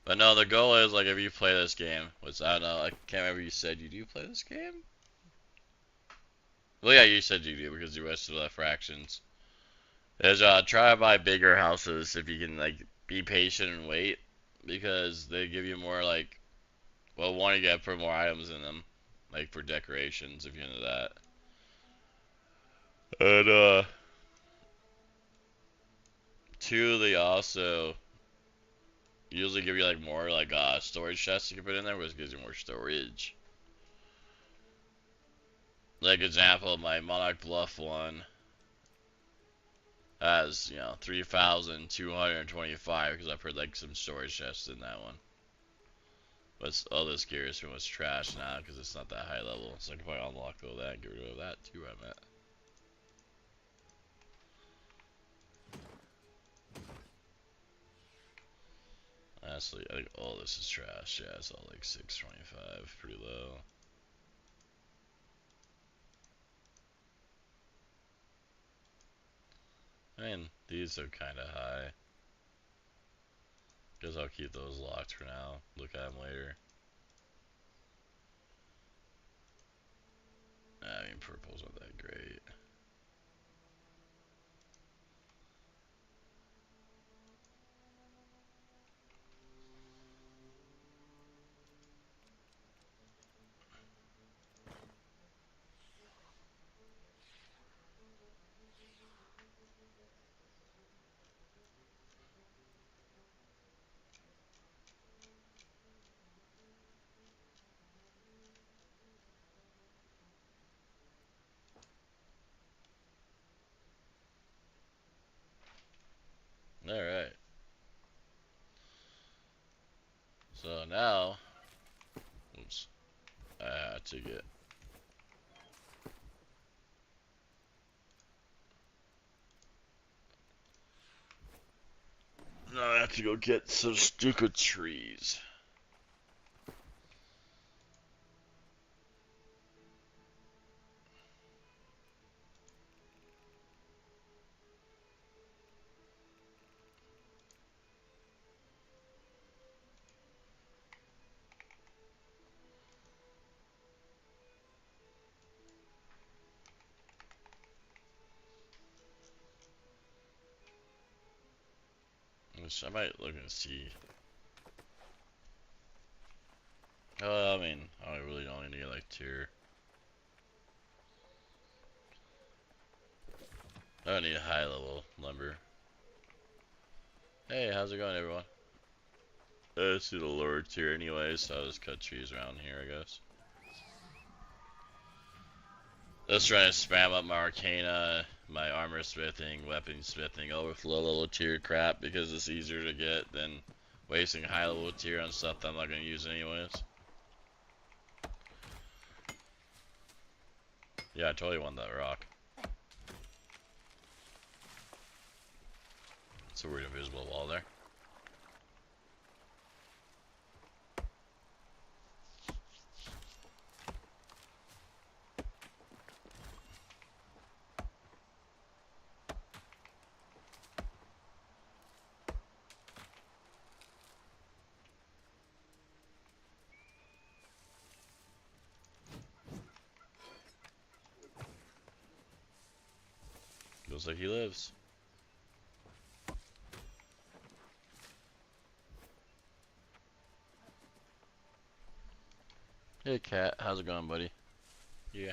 But no, the goal is like if you play this game, which I don't know, I can't remember you said you do play this game? Well yeah, you said you do because you rest of the fractions. Is try to buy bigger houses if you can like be patient and wait because they give you more like well one you get put more items in them. Like for decorations if you're into that. And two they also usually give you like more like storage chests you can put in there, which gives you more storage. Like example, my Monarch Bluff one has 3,225 because I put like some storage chests in that one. But all this gear is pretty much trash now because it's not that high level, so I can probably unlock all that and get rid of that too. I met. Honestly, I think all this is trash. Yeah, it's all like 625, pretty low. I mean, these are kind of high. Guess I'll keep those locked for now. Look at them later. I mean, purple's not that great. Alright. So now, oops, I had to get. Now I have to go get some stupid trees. Which I might look and see. Oh, I mean, I really only need like two. I don't need high level lumber. Hey, how's it going, everyone? Let's do the lower tier anyway, so I'll just cut trees around here, I guess. Let's try to spam up my arcana, my armor smithing, weapon smithing, all with low level tier crap because it's easier to get than wasting high level tier on stuff that I'm not gonna use anyways. Yeah, I totally want that rock. It's a weird invisible wall there. Looks like he lives. Hey cat, how's it going, buddy? Yeah.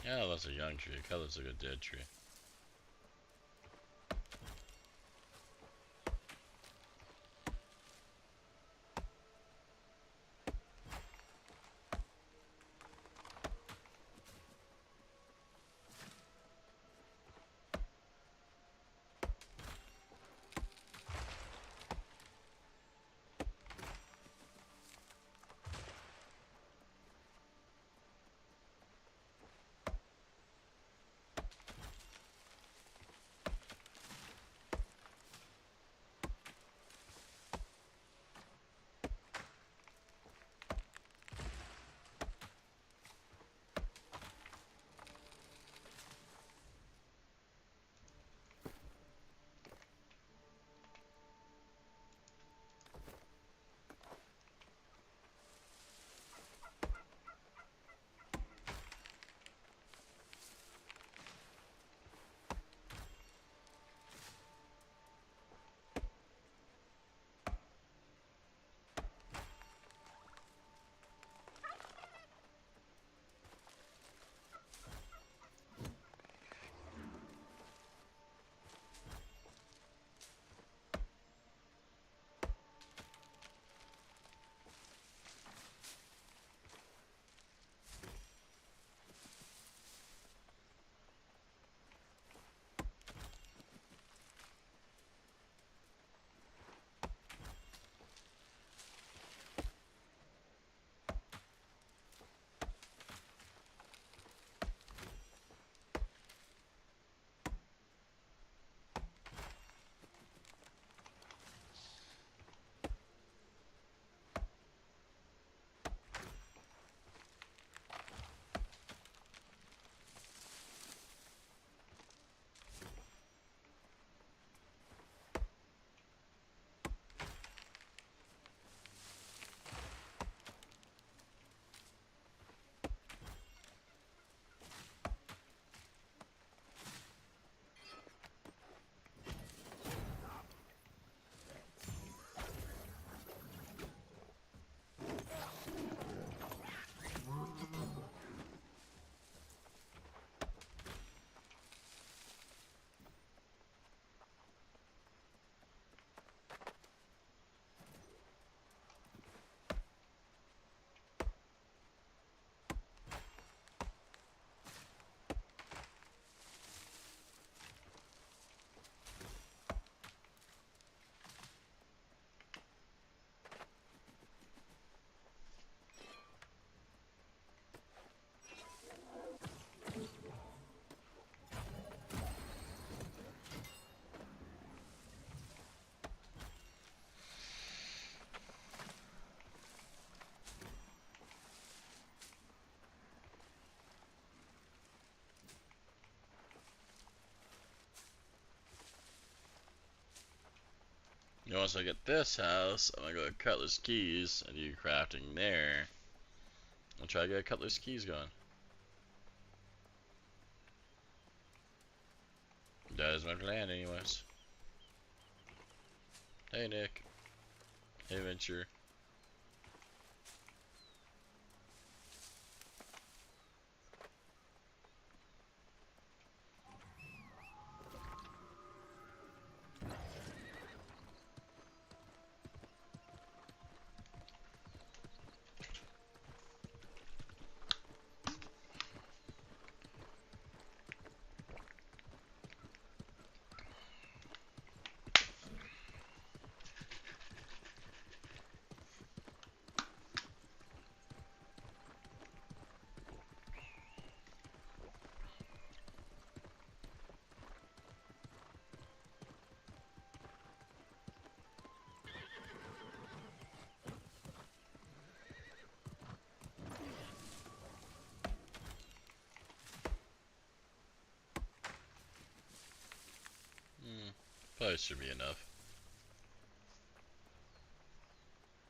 Yeah, that's a young tree. It kind of looks like a dead tree. Once I get this house, I'm gonna go to Cutlass Keys and do crafting there. I'll try to get Cutlass Keys going. That is my plan, anyways. Hey, Nick. Hey, Venture. Probably should be enough.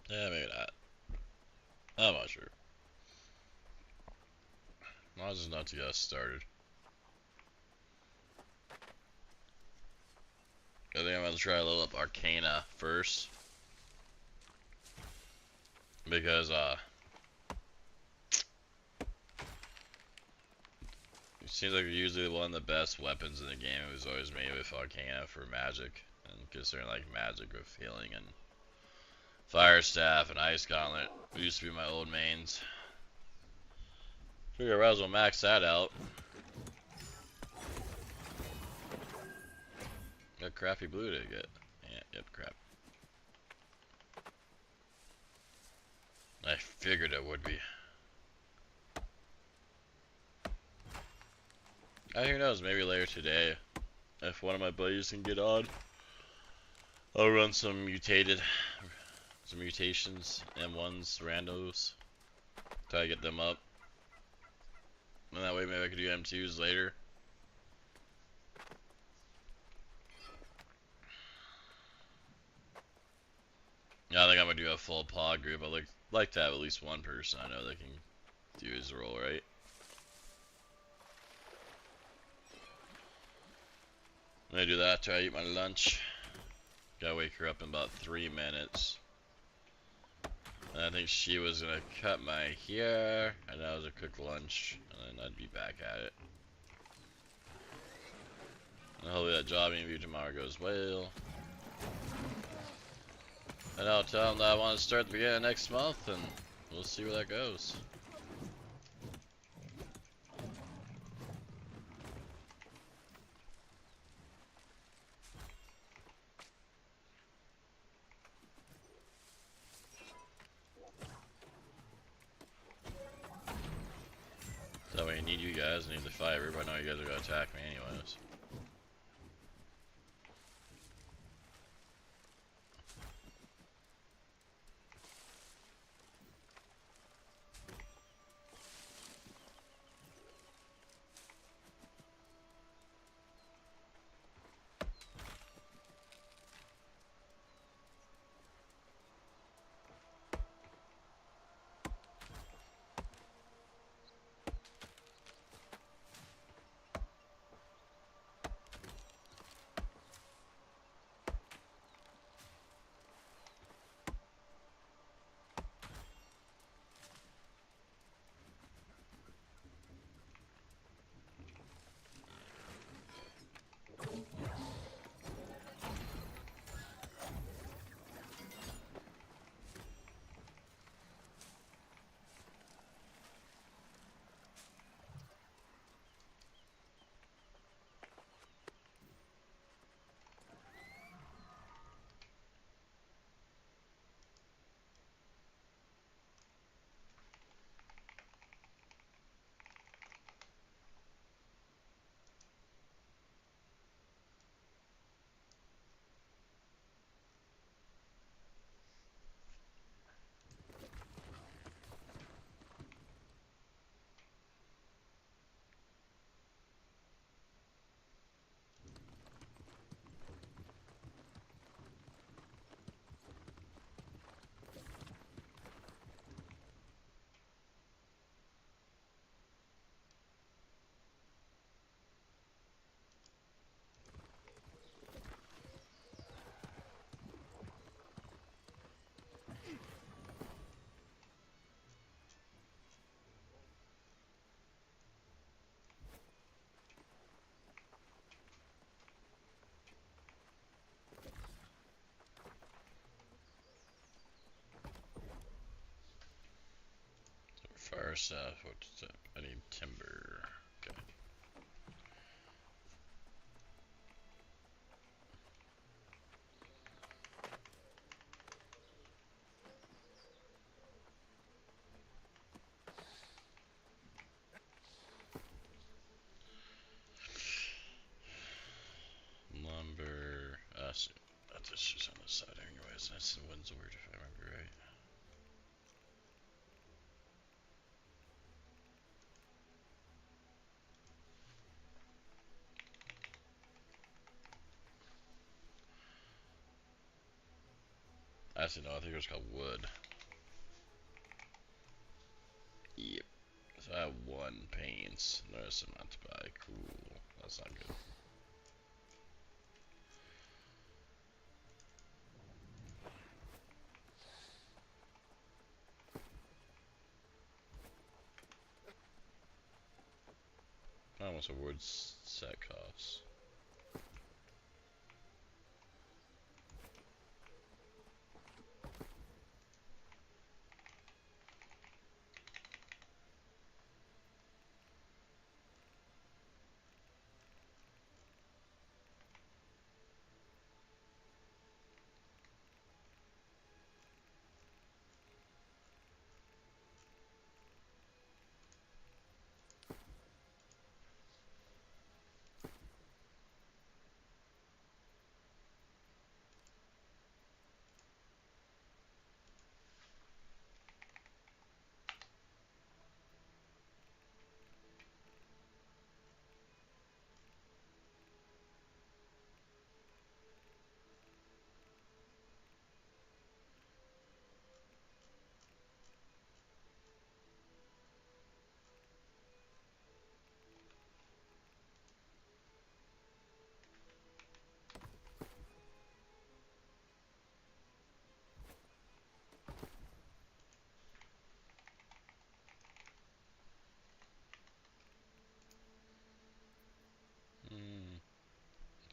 Yeah, maybe not. I'm not sure. As long as it's not to get us started. I think I'm gonna try to level up Arcana first. Because, it seems like usually one of the best weapons in the game. It was always made with Arcana for magic. And considering, like, magic with healing and Fire Staff and Ice Gauntlet used to be my old mains. Figure I might as well max that out. What crappy blue did I get? Yeah, yep, crap. I figured it would be. Who knows, maybe later today, if one of my buddies can get on, I'll run some mutations, M1s, randos, try to get them up. And that way maybe I could do M2s later. Yeah, I think I'm gonna do a full pod group. I'd like to have at least one person I know that can do his role right. I'm gonna do that, try to eat my lunch. Gotta wake her up in about 3 minutes. And I think she was gonna cut my hair, and that was a quick lunch, and then I'd be back at it. And hopefully that job interview tomorrow goes well. And I'll tell them that I want to start at the beginning of next month, and we'll see where that goes. That way I need you guys, I need the fiber, but I know you guys are gonna attack me anyways. stuff. What's that? I need timber. Okay. Lumber. So that's just on the side anyways. That's the Windsward if I remember right. Actually, no, I think it was called wood. Yep. So I have 1 paints. The rest of them not to buy. Cool. That's not good. How much a wood set costs?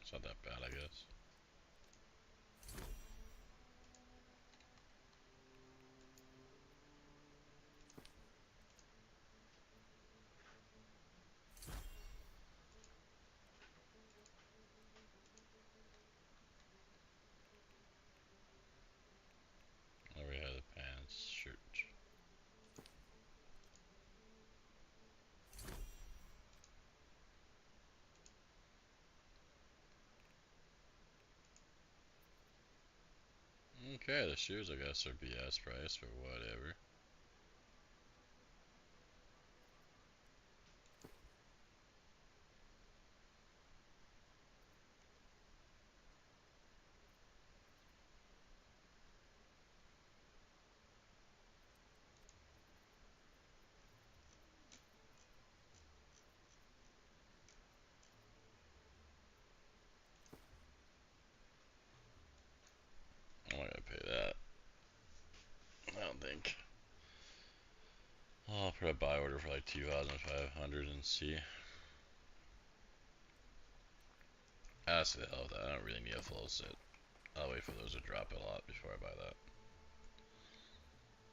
It's not that bad, I guess. There we have the pants, shirt. Okay, the shoes I guess are BS price or whatever. I'm not gonna pay that. I don't think. I'll put a buy order for like 2,500 and see. As to the hell with that, I don't really need a full set. I'll wait for those to drop a lot before I buy that.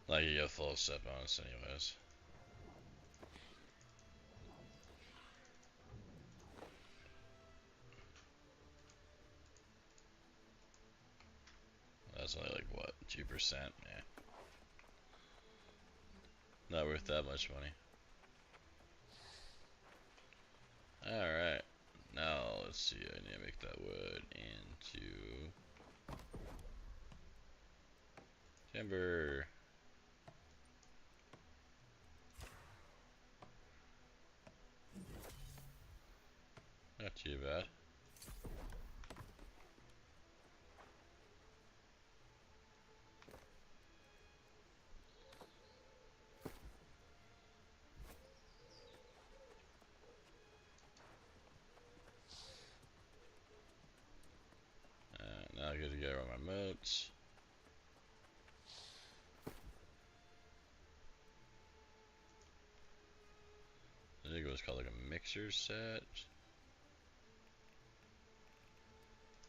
Like you get a full set bonus anyways. That's only like what, 2%? Yeah. Not worth that much money. Alright. Now let's see, I need to make that wood into timber. Not too bad. Now I get to get all my moats. I think it was called like a mixer set.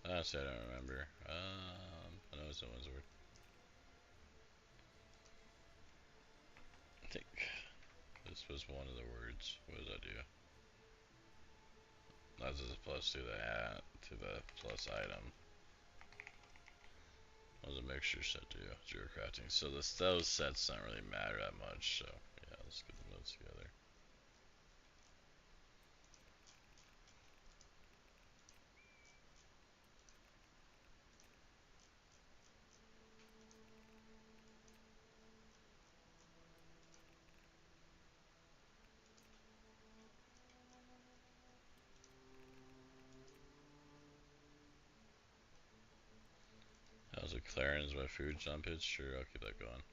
Honestly, I don't remember. I know it's someone's word. I think. This was one of the words. What does that do? That is a plus to the plus item. What does a mixture set do? Zero crafting. So those sets don't really matter that much. So yeah, let's get the notes together. How's it Clarence my food jump it? Sure, I'll keep that going.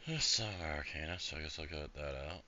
It's Arcana, so I guess I'll cut that out.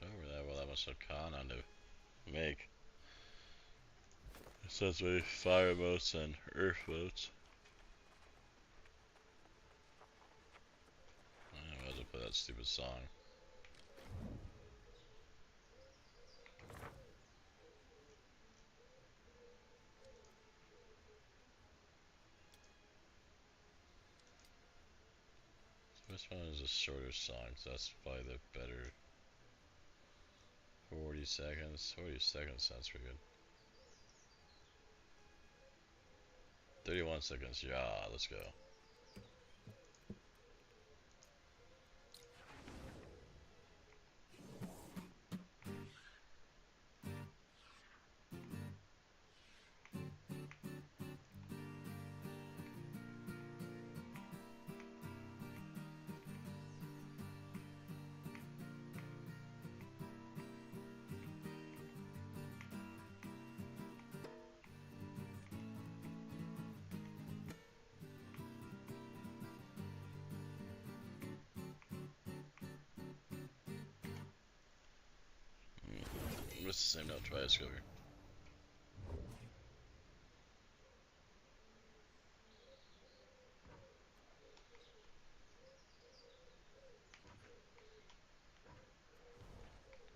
Over that, well, that must have Kana to make. It says we fire boats and earth boats. I might as well play that stupid song. This one is a shorter song, so that's probably the better. 40 seconds. 40 seconds sounds pretty good. 31 seconds. Yeah, let's go. It's the same note twice. Go here.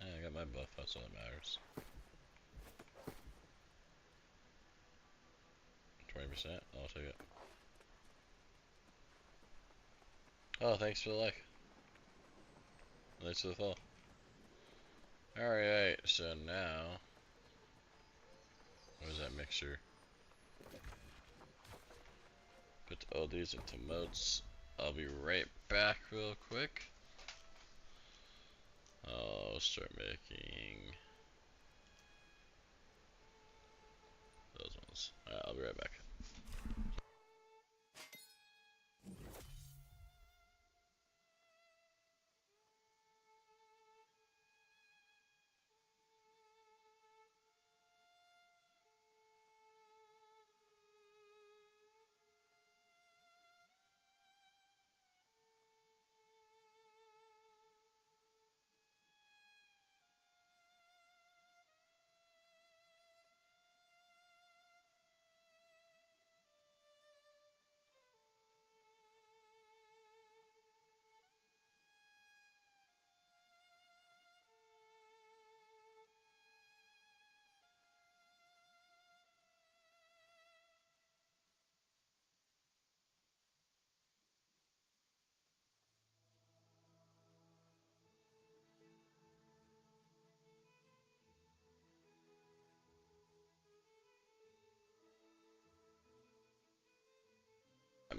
Yeah, I got my buff. That's all that matters. 20%. I'll take it. Oh, thanks for the like. Thanks for the follow. Alright, so now. What is that mixture? Put all these into modes. I'll be right back real quick. I'll start making those ones. Alright, I'll be right back.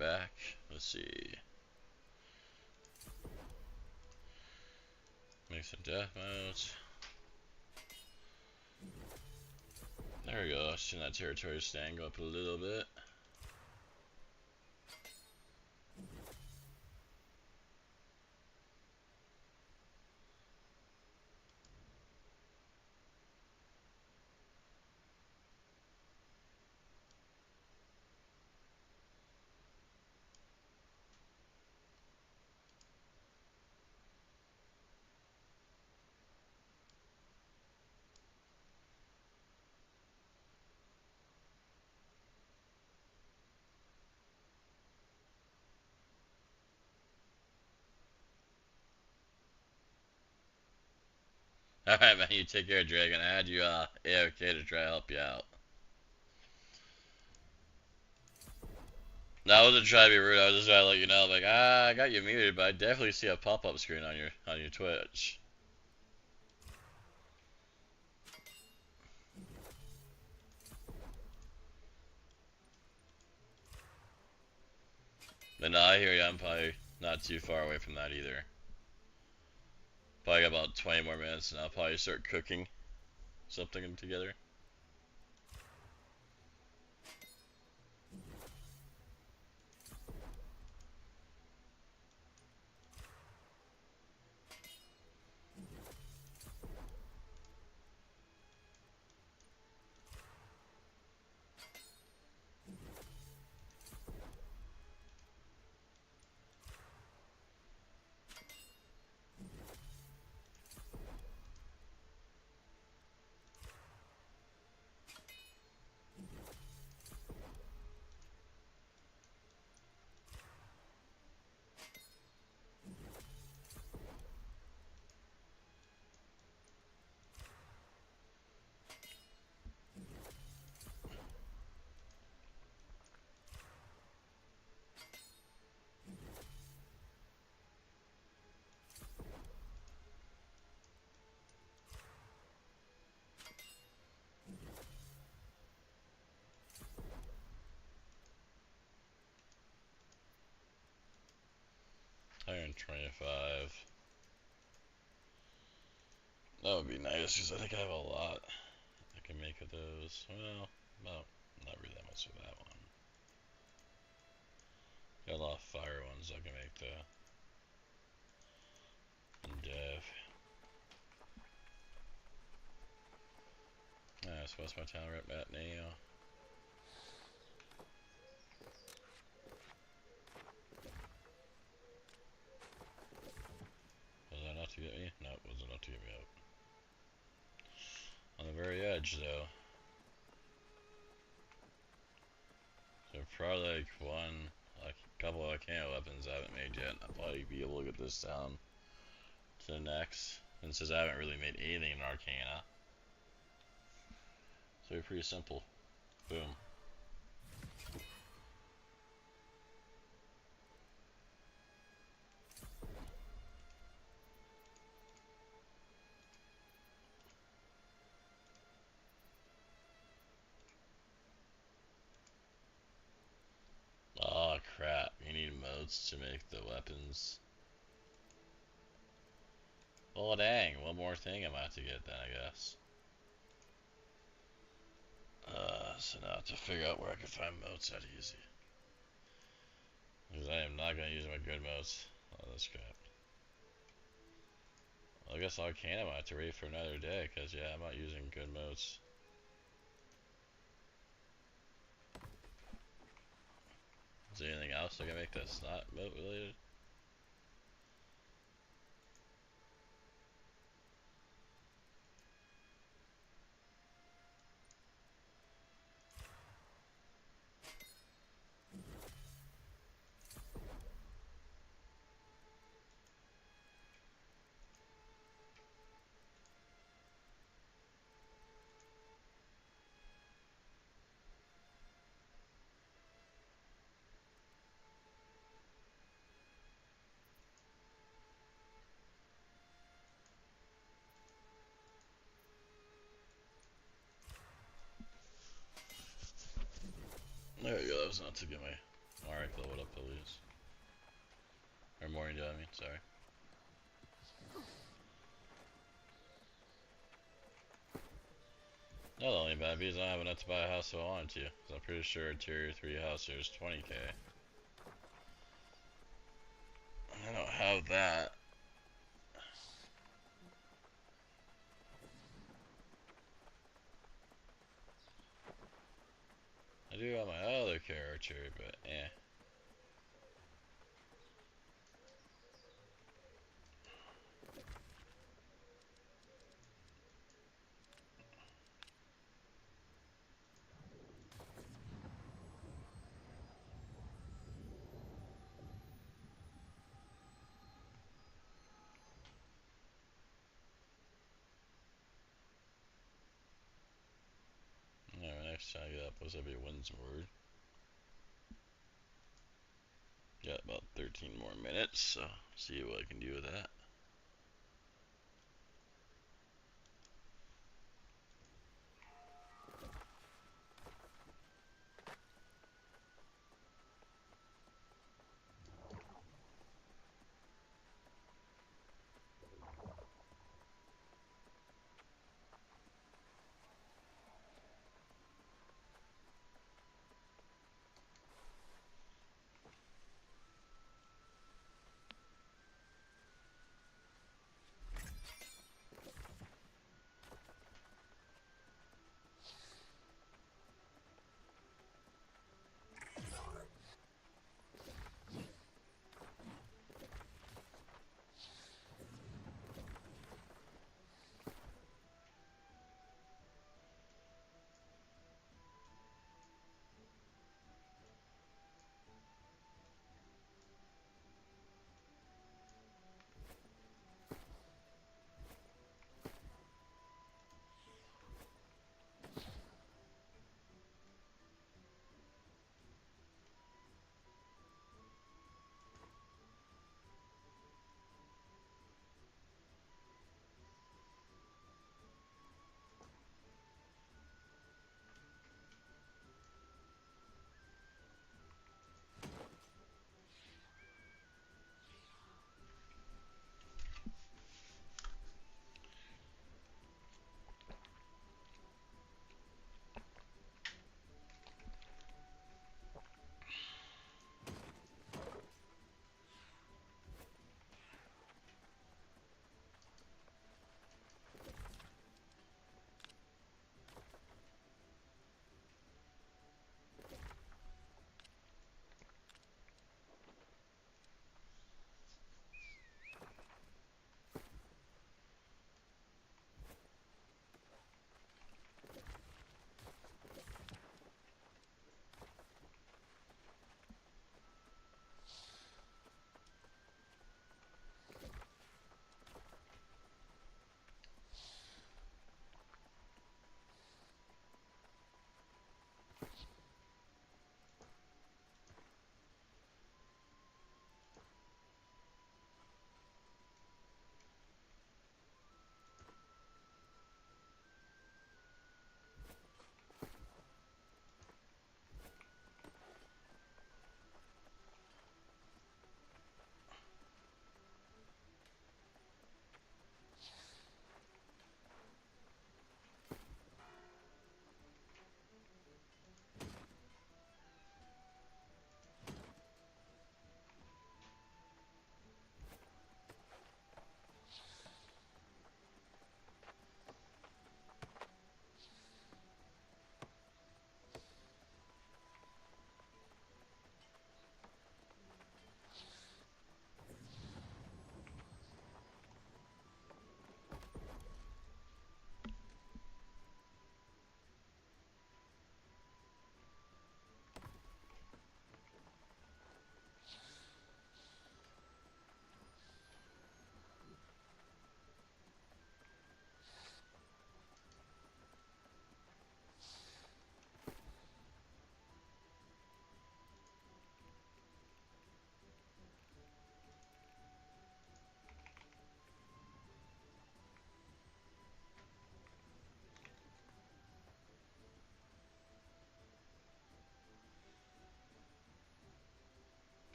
back. Let's see. Make some death modes. There we go. Seeing that territory stand go up a little bit. Alright, man, you take care, Dragon. I had you AOK to try to help you out. No, I wasn't trying to be rude. I was just trying to let you know, like, I got you muted, but I definitely see a pop-up screen on your Twitch. But no, I hear you. I'm probably not too far away from that either. Probably got about 20 more minutes, and I'll probably start cooking something together. Iron 25. That would be nice, because I think I have a lot I can make of those. Well, no, not really that much of that one. Got a lot of fire ones I can make though. And dev. I suppose my town rep at now. Was that enough to get me? No, it wasn't enough to get me up. On the very edge though. So probably like a couple of Arcana weapons I haven't made yet. I'll probably be able to get this down to the next. And since I haven't really made anything in Arcana. So it's pretty simple. Boom. Oh crap, you need modes to make the weapons. Oh dang, one more thing I'm gonna have to get then, I guess. So now I have to figure out where I can find modes that easy. Because I am not gonna use my good modes. Oh, that's crap. Well, I guess I can. I'm gonna have to wait for another day, because yeah, I'm not using good modes. Is there anything else I can make that's not moat related? There we go, that was not to get my Alright, Phil, what up, Phillies? Or morning, I mean, sorry. Not only bad because I don't have enough to buy a house if I wanted to. Cause I'm pretty sure a tier 3 house here is 20k. I don't have that. I do have my other character, but eh. Alright, next time I get up, what's up, Windsward? Got about 13 more minutes, so see what I can do with that.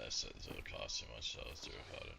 I said it'll cost too much, so let's do without it.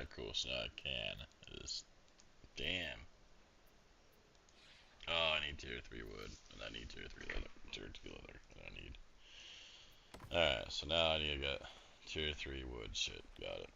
Alright, cool. So now I can. Just, damn. Oh, I need tier 3 wood. And I need tier 3 leather. Tier 2 leather. And I need. Alright, so now I need to get tier 3 wood shit. Got it.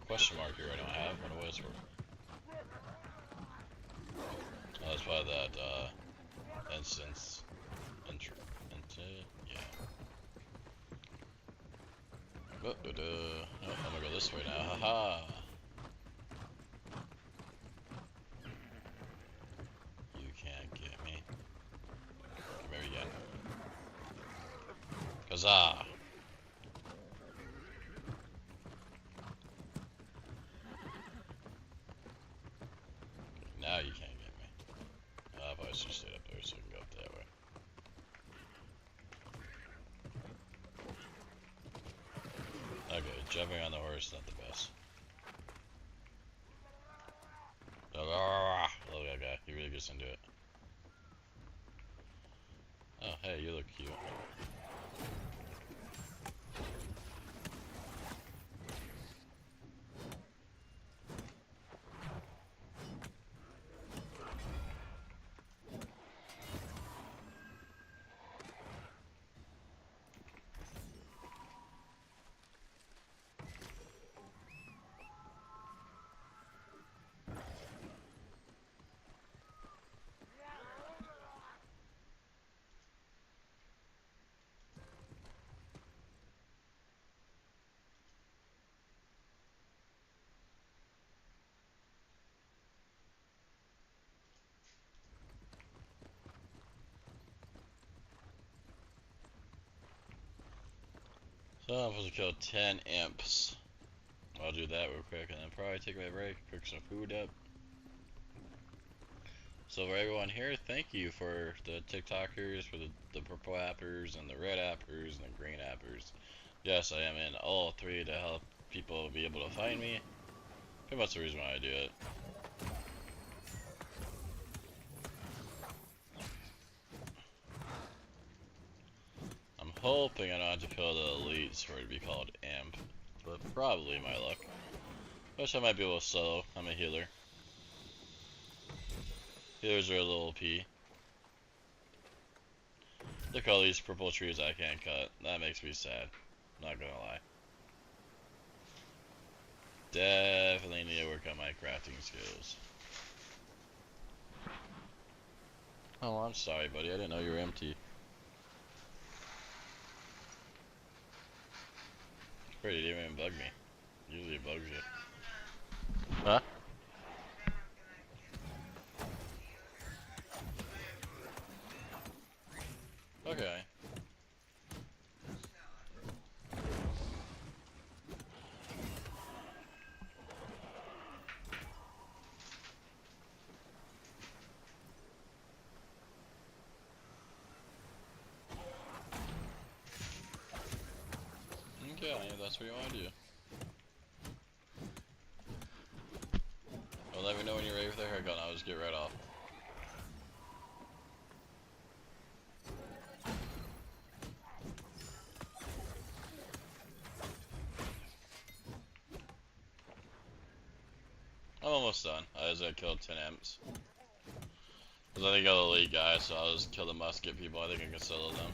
Question mark here I don't have. What was for? Oh, that's probably that instance. Yeah. Oh, I'm gonna go this way now. Haha. Huzzah! Now you can't get me. I probably should stay up there so I can go up that way. Okay, jumping on the horse not the best. Look at that guy, he really gets into it. Oh, hey, you look cute. So I'm supposed to kill 10 imps. I'll do that real quick and then probably take my break, pick some food up. So for everyone here, thank you for the TikTokers, for the purple appers and the red appers and the green appers. Yes, I am in all three to help people be able to find me. Pretty much the reason why I do it. I'm hoping I don't have to kill the elites for it to be called imp, but probably my luck. Wish I might be able to solo. I'm a healer. Healers are a little OP. Look at all these purple trees I can't cut. That makes me sad. Not gonna lie. Definitely need to work on my crafting skills. Oh, I'm sorry, buddy. I didn't know you were empty. Pretty, didn't even bug me. Usually it bugs you. Huh? Okay. Okay, that's what you want to do. Well, let me know when you're ready for the haircut and I'll just get right off. I'm almost done. I just gotta kill 10 imps. Cause I think I'm the lead guy, so I'll just kill the musket people. I think I can solo them.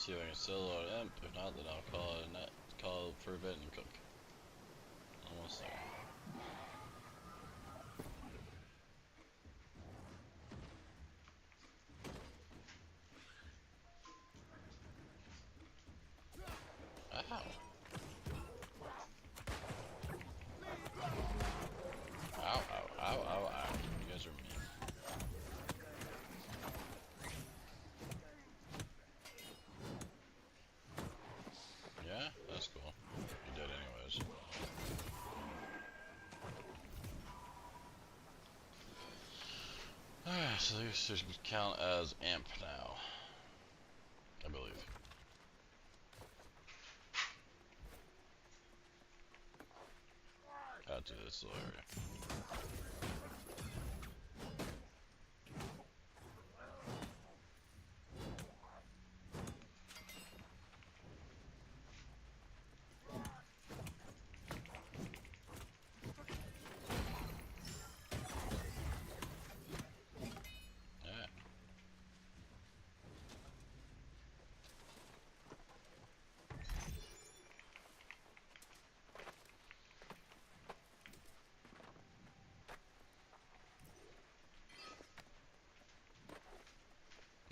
See if I can still load imp. If not, then I'll call it a net. Call for a bit and cook. Almost there. Ow. Ow, ow, ow, ow, ow. You guys are mean. Yeah, that's cool. You did anyways. Alright, so this should count as amp now. I believe. Out to this little area.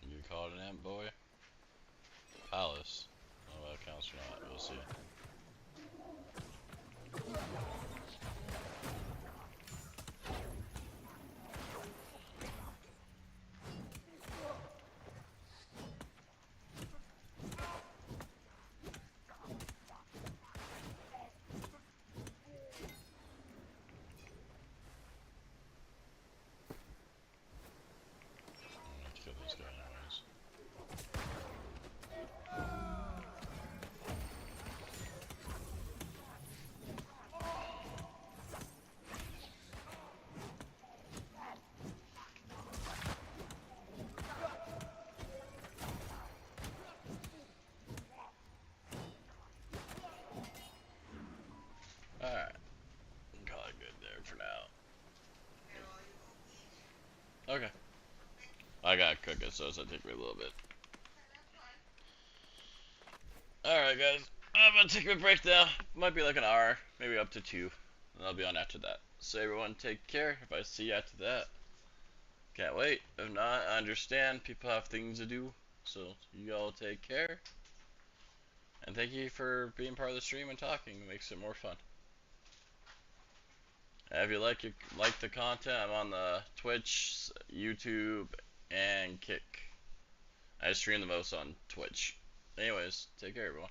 You call it an amp, boy? Palace. Oh, that counts or not. We'll see. I'm gonna kill this guy anyways. Alright. Call it good there for now. Okay. I gotta cook it, so it's gonna take me a little bit. Alright, guys. I'm gonna take a break now. Might be like an hour, maybe up to 2. And I'll be on after that. So everyone take care. If I see you after that, can't wait. If not, I understand. People have things to do. So you all take care. And thank you for being part of the stream and talking. It makes it more fun. And if you like the content, I'm on the Twitch, YouTube, and Kick. I stream the most on Twitch. Anyways, take care, everyone.